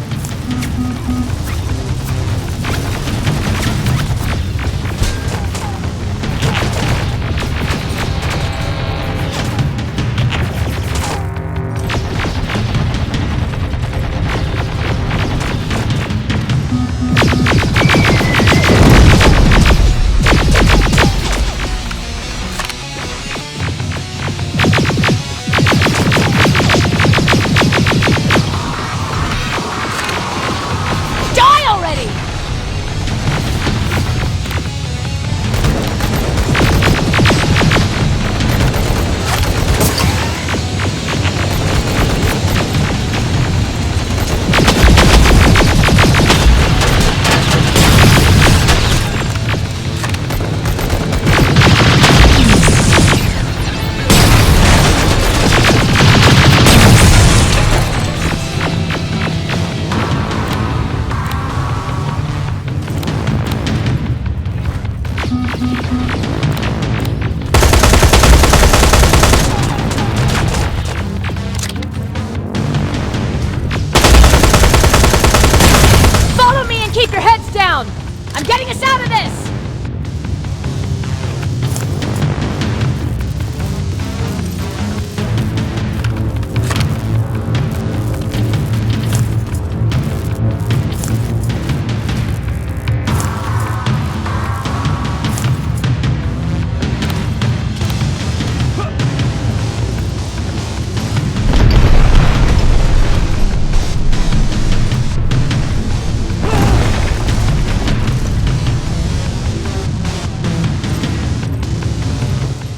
I: I'm getting us out of this!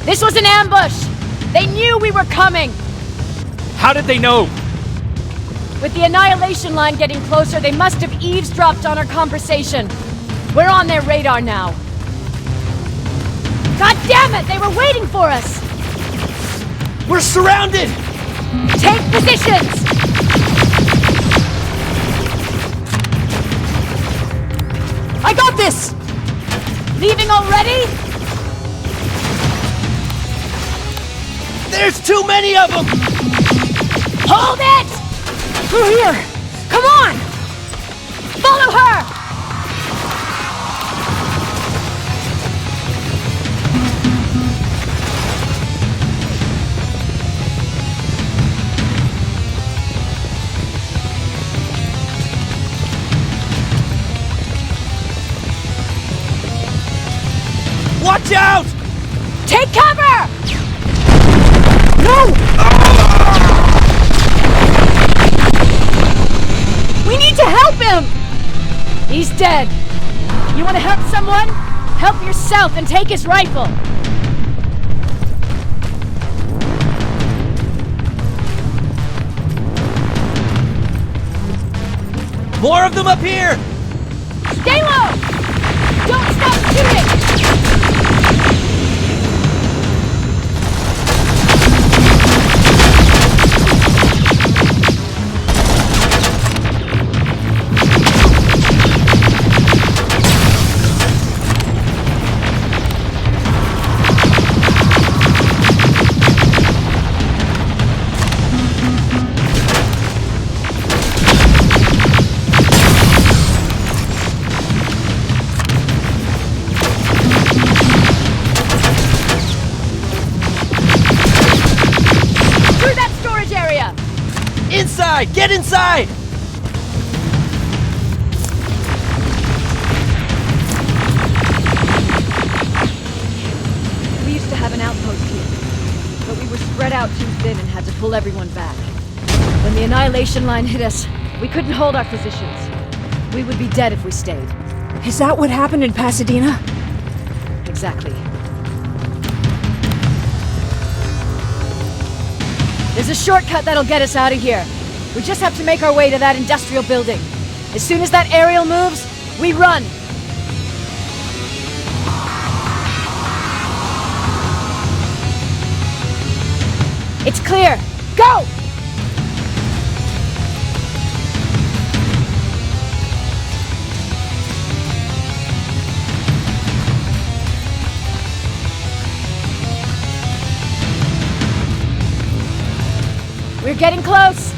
I: This was an ambush! They knew we were coming!
A: How did they know?
I: With the annihilation line getting closer, they must have eavesdropped on our conversation. We're on their radar now. God damn it! They were waiting for us!
H: We're surrounded!
I: Take positions!
H: I got this!
I: Leaving already?
H: There's too many of them!
I: Hold it! Through here! Come on! Follow her!
H: Watch out!
I: Take cover!
H: No!
I: We need to help him! He's dead. You want to help someone? Help yourself and take his rifle.
H: More of them up here!
I: Stay low! Don't stop shooting!
H: Inside! Get inside!
I: to have an outpost here, but we were spread out too thin and had to pull everyone back. When the Annihilation Line hit us, we couldn't hold our positions. We would be dead if we stayed.
D: Is that what happened in Pasadena?
I: Exactly. There's a shortcut that'll get us out of here. We just have to make our way to that industrial building. As soon as that aerial moves, we run! It's clear! Go! We're getting close!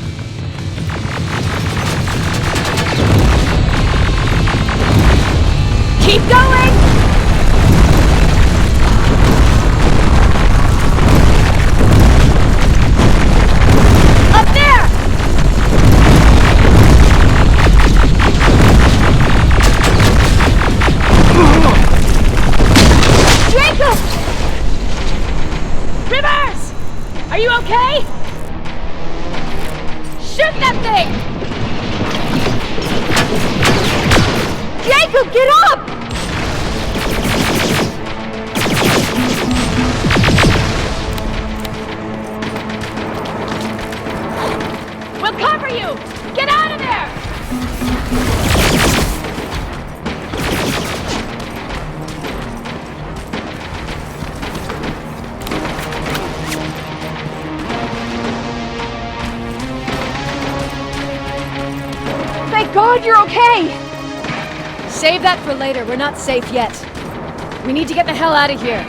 I: Keep going! Up there! Jacob! Rivers! Are you okay? Shoot that thing! Jacob, get up! We'll cover you! Get out of there! Thank God you're okay! Save that for later. We're not safe yet. We need to get the hell out of here.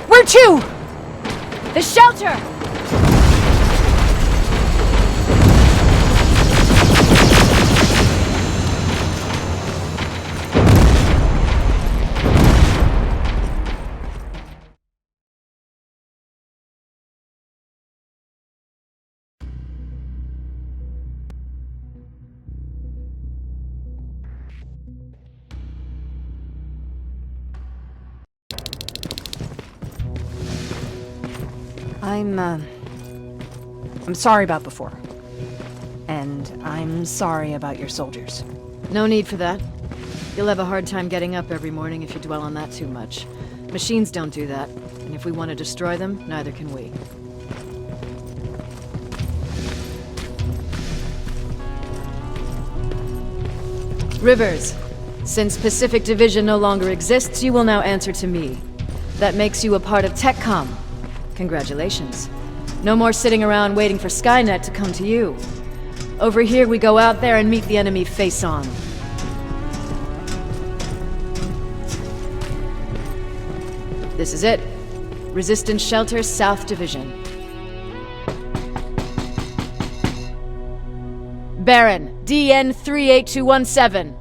I: Where to? The shelter!
D: I'm sorry about before. And I'm sorry about your soldiers.
I: No need for that. You'll have a hard time getting up every morning if you dwell on that too much. Machines don't do that, and if we want to destroy them, neither can we. Rivers, since Pacific Division no longer exists, you will now answer to me. That makes you a part of TechCom. Congratulations. No more sitting around waiting for Skynet to come to you. Over here, we go out there and meet the enemy face on. This is it. Resistance Shelter, South Division. Baron, DN 38217.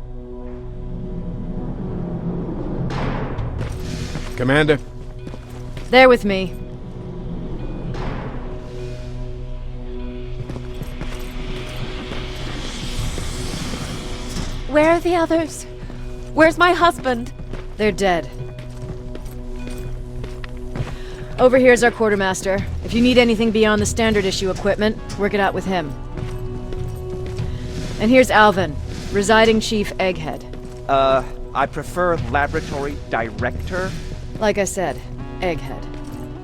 G: Commander?
I: They're with me.
J: Where are the others? Where's my husband?
I: They're dead. Over here's our quartermaster. If you need anything beyond the standard issue equipment, work it out with him. And here's Alvin, residing chief Egghead.
K: I prefer laboratory director.
I: Like I said, Egghead.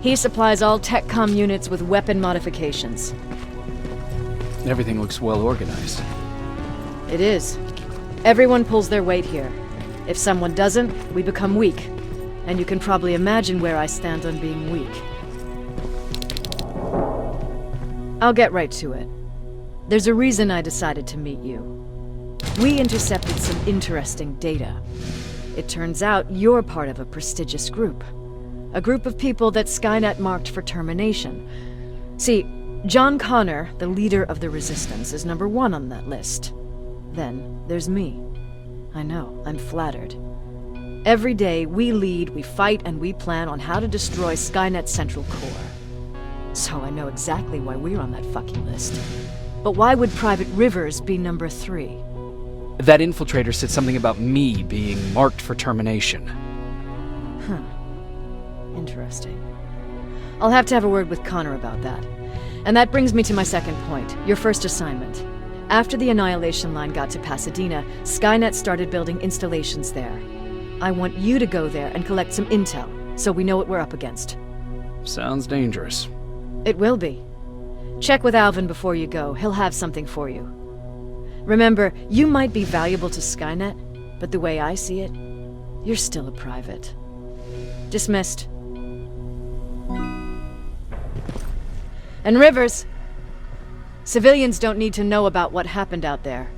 I: He supplies all TechCom units with weapon modifications.
A: Everything looks well organized.
I: It is. Everyone pulls their weight here. If someone doesn't, we become weak. And you can probably imagine where I stand on being weak. I'll get right to it. There's a reason I decided to meet you. We intercepted some interesting data. It turns out you're part of a prestigious group. A group of people that Skynet marked for termination. See, John Connor, the leader of the Resistance, is number 1 on that list. Then there's me. I know, I'm flattered. Every day, we lead, we fight, and we plan on how to destroy Skynet's central core. So I know exactly why we're on that fucking list. But why would Private Rivers be number 3?
A: That infiltrator said something about me being marked for termination.
I: Huh. Interesting. I'll have to have a word with Connor about that. And that brings me to my second point, your first assignment. After the Annihilation Line got to Pasadena, Skynet started building installations there. I want you to go there and collect some intel, so we know what we're up against.
A: Sounds dangerous.
I: It will be. Check with Alvin before you go. He'll have something for you. Remember, you might be valuable to Skynet, but the way I see it, you're still a private. Dismissed. And Rivers, civilians don't need to know about what happened out there.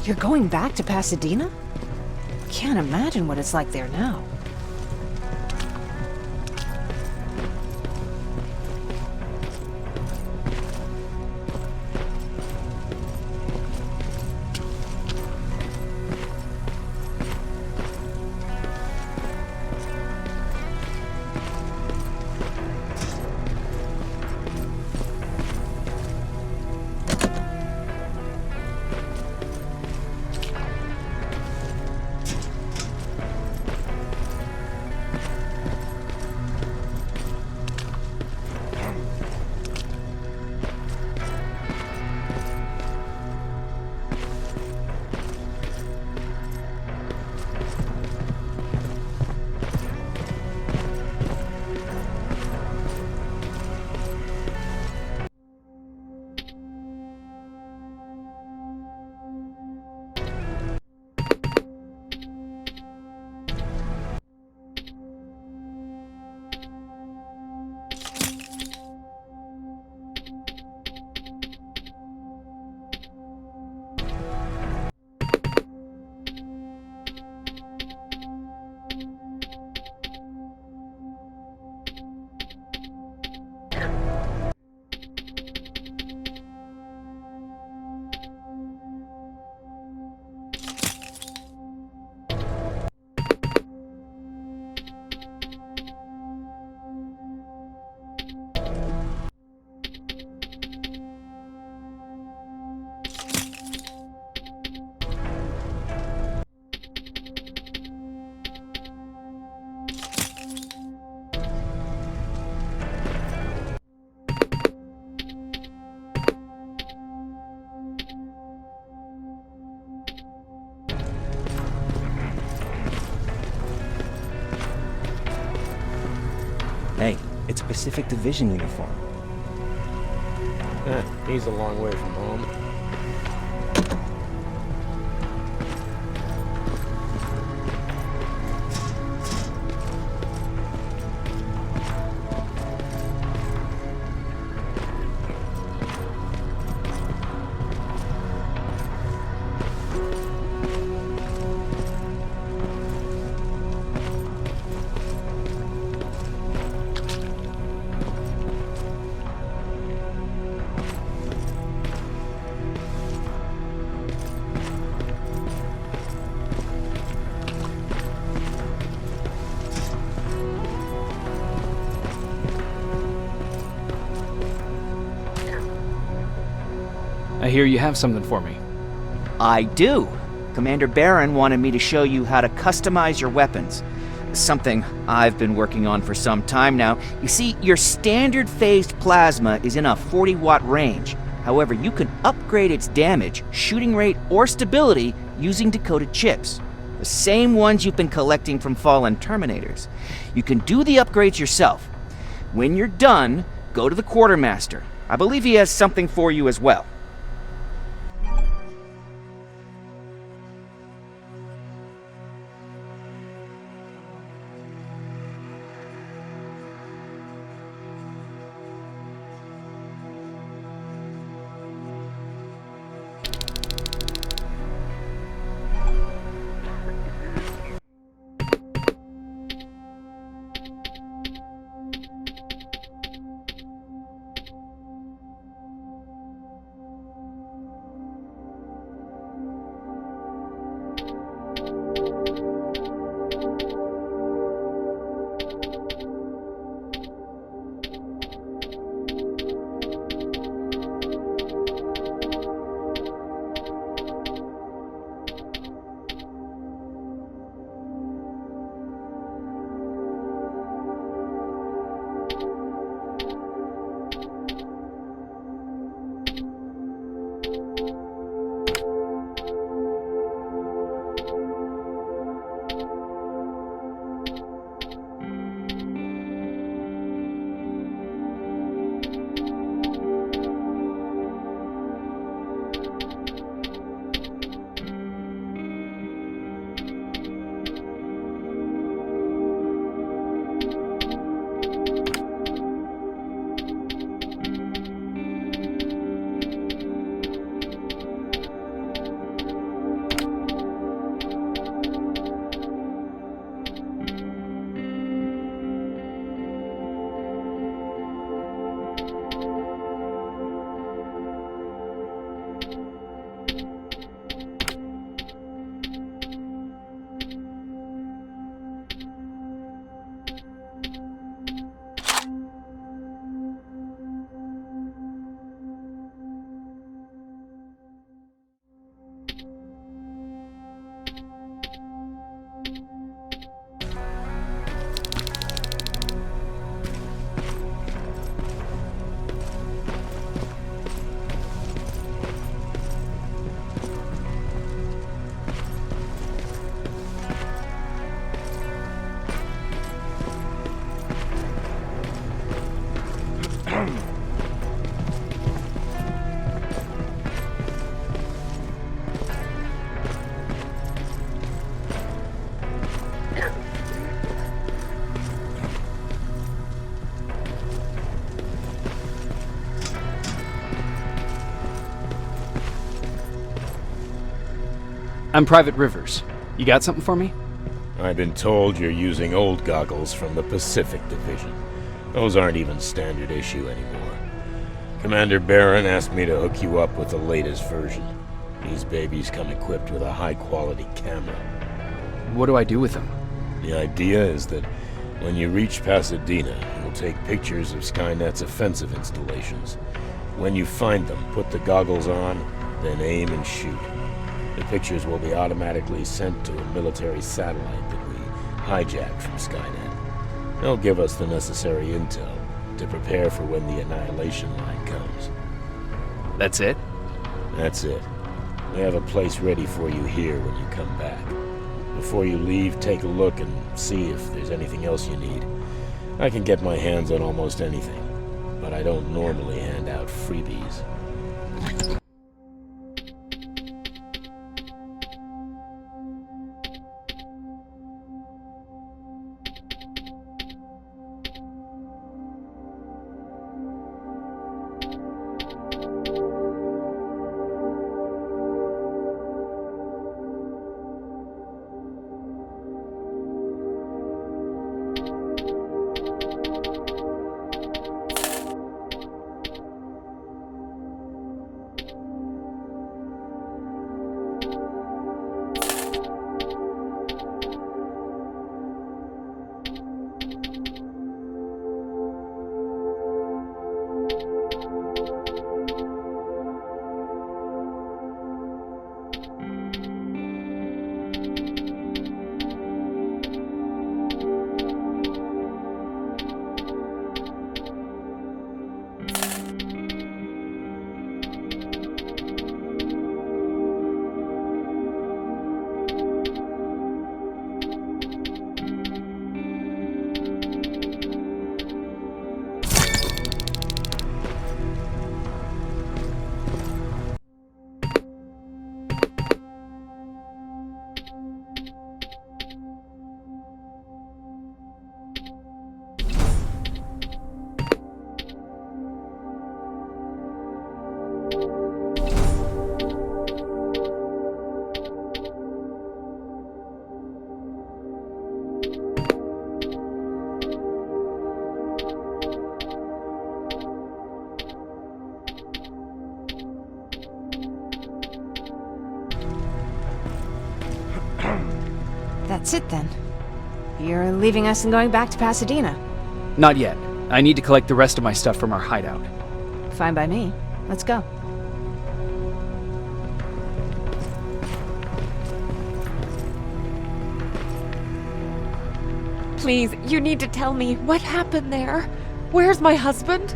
D: You're going back to Pasadena? Can't imagine what it's like there now.
K: Hey, it's a Pacific Division uniform.
G: He's a long way from home.
A: I hear you have something for me.
F: I do. Commander Barron wanted me to show you how to customize your weapons. Something I've been working on for some time now. You see, your standard phased plasma is in a 40-watt range. However, you can upgrade its damage, shooting rate, or stability using decoded chips. The same ones you've been collecting from fallen Terminators. You can do the upgrades yourself. When you're done, go to the Quartermaster. I believe he has something for you as well.
A: I'm Private Rivers. You got something for me?
G: I've been told you're using old goggles from the Pacific Division. Those aren't even standard issue anymore. Commander Barron asked me to hook you up with the latest version. These babies come equipped with a high-quality camera.
A: What do I do with them?
G: The idea is that when you reach Pasadena, you'll take pictures of Skynet's offensive installations. When you find them, put the goggles on, then aim and shoot. The pictures will be automatically sent to a military satellite that we hijacked from Skynet. They'll give us the necessary intel to prepare for when the annihilation line comes.
A: That's it?
G: That's it. We have a place ready for you here when you come back. Before you leave, take a look and see if there's anything else you need. I can get my hands on almost anything, but I don't normally hand out freebies.
D: That's it then. You're leaving us and going back to Pasadena.
A: Not yet. I need to collect the rest of my stuff from our hideout.
D: Fine by me. Let's go.
J: Please, you need to tell me what happened there. Where's my husband?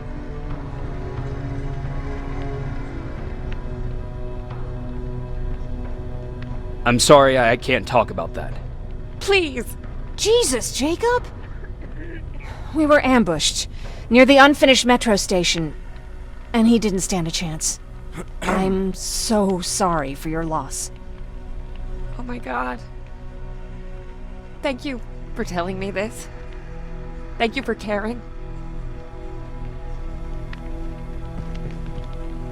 A: I'm sorry, I can't talk about that.
J: Please.
D: Jesus, Jacob! We were ambushed near the unfinished metro station, and he didn't stand a chance. I'm so sorry for your loss.
J: Oh my god. Thank you for telling me this. Thank you for caring.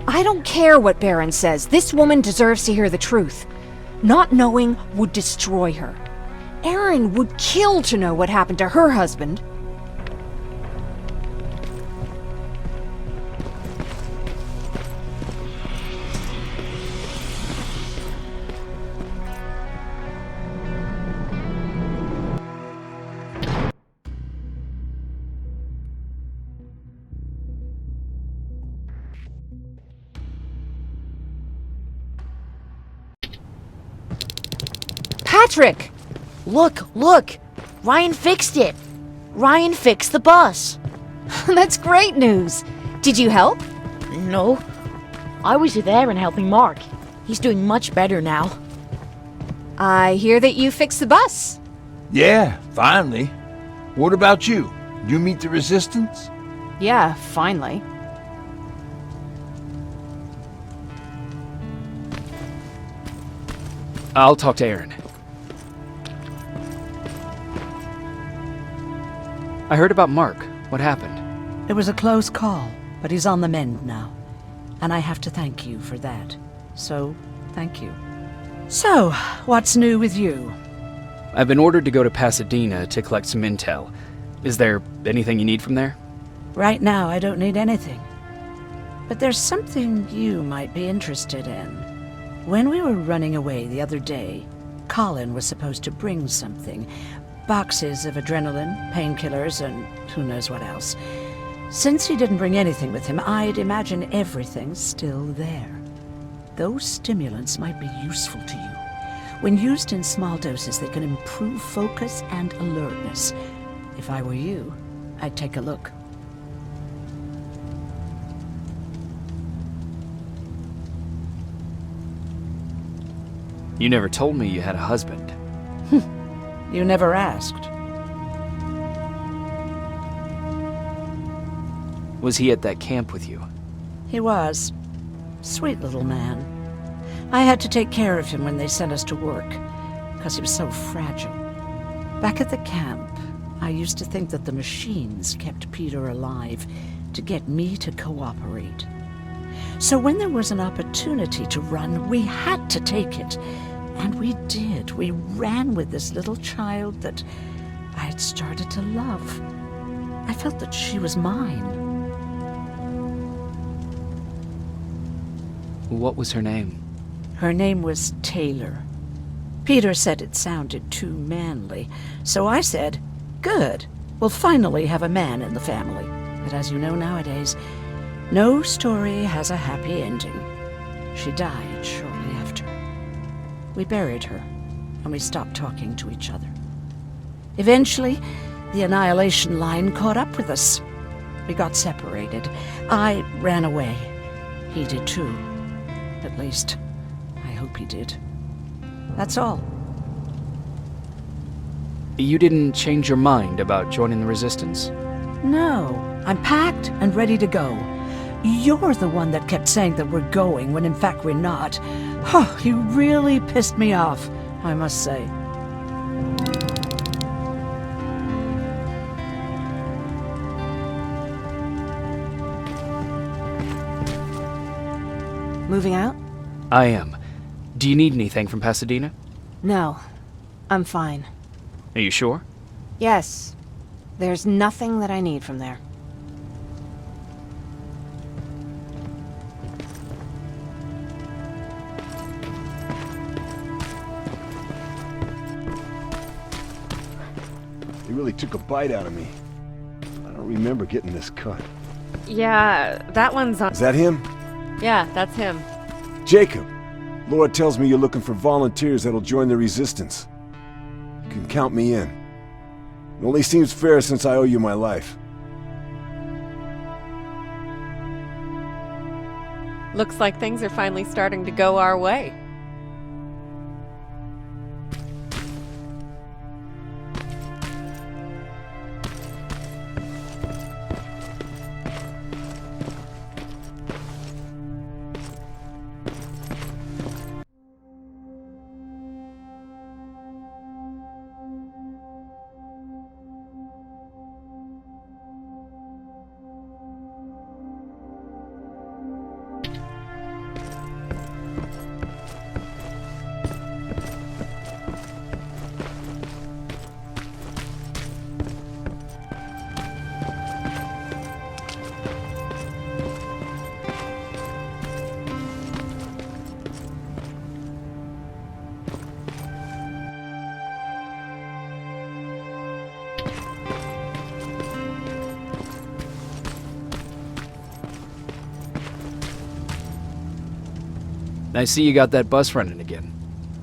D: I don't care what Barron says. This woman deserves to hear the truth. Not knowing would destroy her. Erin would kill to know what happened to her husband. Patrick!
B: Look! Ryan fixed it! Ryan fixed the bus!
D: That's great news! Did you help?
B: No. I was there and helping Mark. He's doing much better now.
D: I hear that you fixed the bus.
E: Yeah, finally. What about you? You meet the resistance?
D: Yeah, finally.
A: I'll talk to Erin. I heard about Mark. What happened?
C: It was a close call, but he's on the mend now. And I have to thank you for that. So, thank you. So, what's new with you?
A: I've been ordered to go to Pasadena to collect some intel. Is there anything you need from there?
C: Right now, I don't need anything. But there's something you might be interested in. When we were running away the other day, Colin was supposed to bring something. Boxes of adrenaline, painkillers, and who knows what else. Since he didn't bring anything with him, I'd imagine everything's still there. Those stimulants might be useful to you. When used in small doses, they can improve focus and alertness. If I were you, I'd take a look.
A: You never told me you had a husband.
C: You never asked.
A: Was he at that camp with you?
C: He was. Sweet little man. I had to take care of him when they sent us to work, because he was so fragile. Back at the camp, I used to think that the machines kept Peter alive to get me to cooperate. So when there was an opportunity to run, we had to take it. And we did. We ran with this little child that I had started to love. I felt that she was mine.
A: What was her name?
C: Her name was Taylor. Peter said it sounded too manly, so I said, good, we'll finally have a man in the family. But as you know nowadays, no story has a happy ending. She died shortly after. We buried her, and we stopped talking to each other. Eventually, the Annihilation Line caught up with us. We got separated. I ran away. He did too. At least, I hope he did. That's all.
A: You didn't change your mind about joining the Resistance?
C: No, I'm packed and ready to go. You're the one that kept saying that we're going when in fact we're not. Oh, you really pissed me off, I must say.
D: Moving out?
A: I am. Do you need anything from Pasadena?
D: No. I'm fine.
A: Are you sure?
D: Yes. There's nothing that I need from there.
L: He really took a bite out of me. I don't remember getting this cut.
J: Yeah, that one's on.
L: Is that him?
J: Yeah, that's him.
L: Jacob! Lord tells me you're looking for volunteers that'll join the Resistance. You can count me in. It only seems fair since I owe you my life.
J: Looks like things are finally starting to go our way.
A: I see you got that bus running again.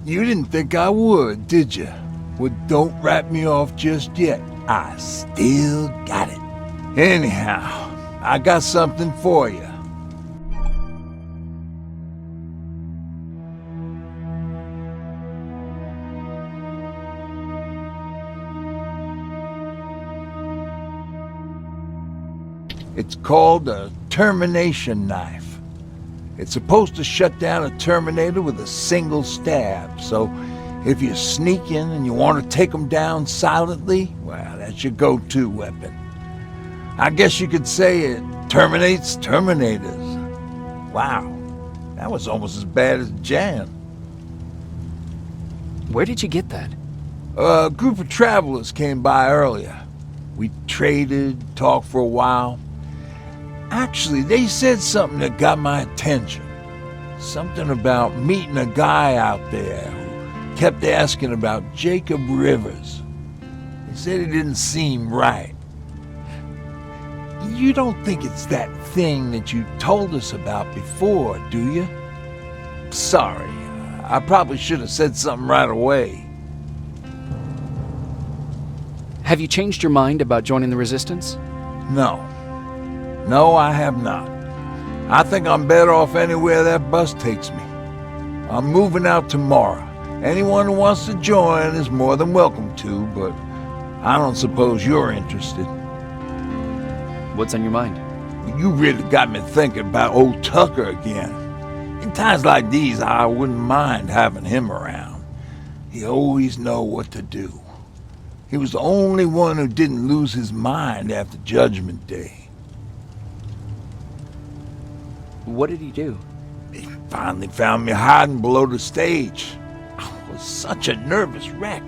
E: You didn't think I would, did you? Well, don't wrap me off just yet. I still got it. Anyhow, I got something for you. It's called a termination knife. It's supposed to shut down a Terminator with a single stab, so if you sneak in and you want to take them down silently, well, that's your go-to weapon. I guess you could say it terminates Terminators. Wow, that was almost as bad as Jan.
A: Where did you get that?
E: A group of travelers came by earlier. We traded, talked for a while. Actually, they said something that got my attention. Something about meeting a guy out there who kept asking about Jacob Rivers. They said it didn't seem right. You don't think it's that thing that you told us about before, do you? Sorry, I probably should have said something right away.
A: Have you changed your mind about joining the Resistance?
E: No. No, I have not. I think I'm better off anywhere that bus takes me. I'm moving out tomorrow. Anyone who wants to join is more than welcome to, but I don't suppose you're interested.
A: What's on your mind?
E: You really got me thinking about old Tucker again. In times like these, I wouldn't mind having him around. He always know what to do. He was the only one who didn't lose his mind after Judgment Day.
A: What did he do?
E: He finally found me hiding below the stage. I was such a nervous wreck.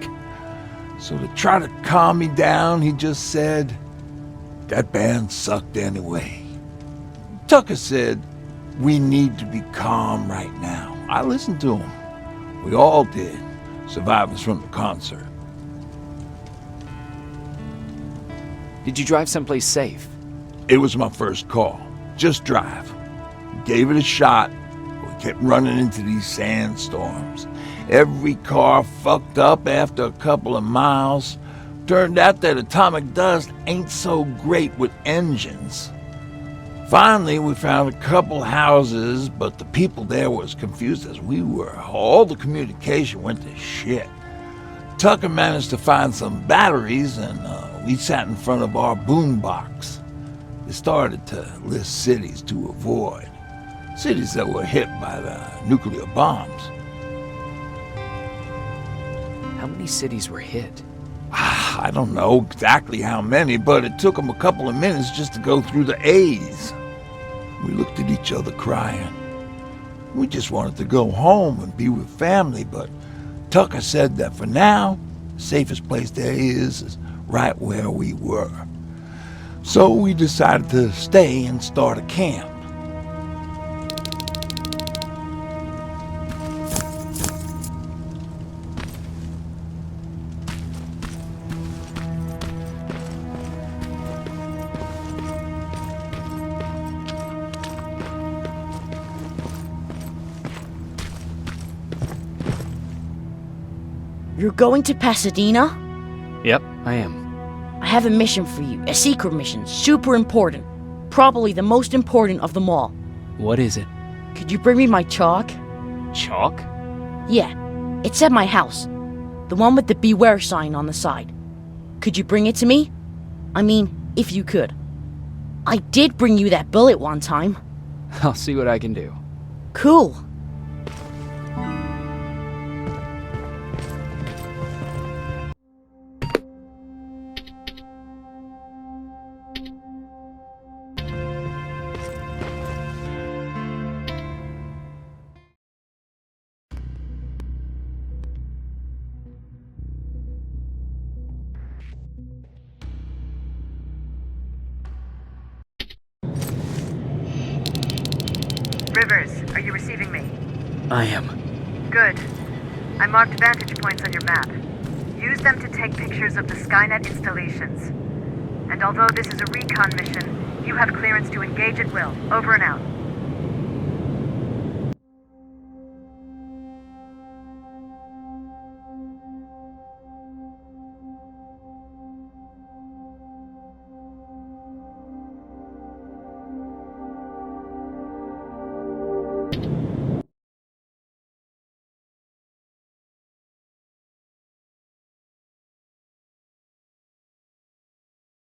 E: So to try to calm me down, he just said, "That band sucked anyway." Tucker said, "We need to be calm right now." I listened to him. We all did, survivors from the concert.
A: Did you drive someplace safe?
E: It was my first call. Just drive. Gave it a shot. We kept running into these sandstorms. Every car fucked up after a couple of miles. Turned out that atomic dust ain't so great with engines. Finally, we found a couple houses, but the people there were as confused as we were. All the communication went to shit. Tucker managed to find some batteries, and we sat in front of our boombox. They started to list cities to avoid. Cities that were hit by the nuclear bombs.
A: How many cities were hit?
E: I don't know exactly how many, but it took them a couple of minutes just to go through the A's. We looked at each other crying. We just wanted to go home and be with family, but Tucker said that for now, the safest place there is right where we were. So we decided to stay and start a camp.
B: You're going to Pasadena?
A: Yep, I am.
B: I have a mission for you. A secret mission. Super important. Probably the most important of them all.
A: What is it?
B: Could you bring me my chalk?
A: Chalk?
B: Yeah. It's at my house. The one with the beware sign on the side. Could you bring it to me? I mean, if you could. I did bring you that bullet one time.
A: I'll see what I can do.
B: Cool.
M: Rivers, are you receiving me?
A: I am.
M: Good. I marked vantage points on your map. Use them to take pictures of the Skynet installations. And although this is a recon mission, you have clearance to engage at will. Over and out.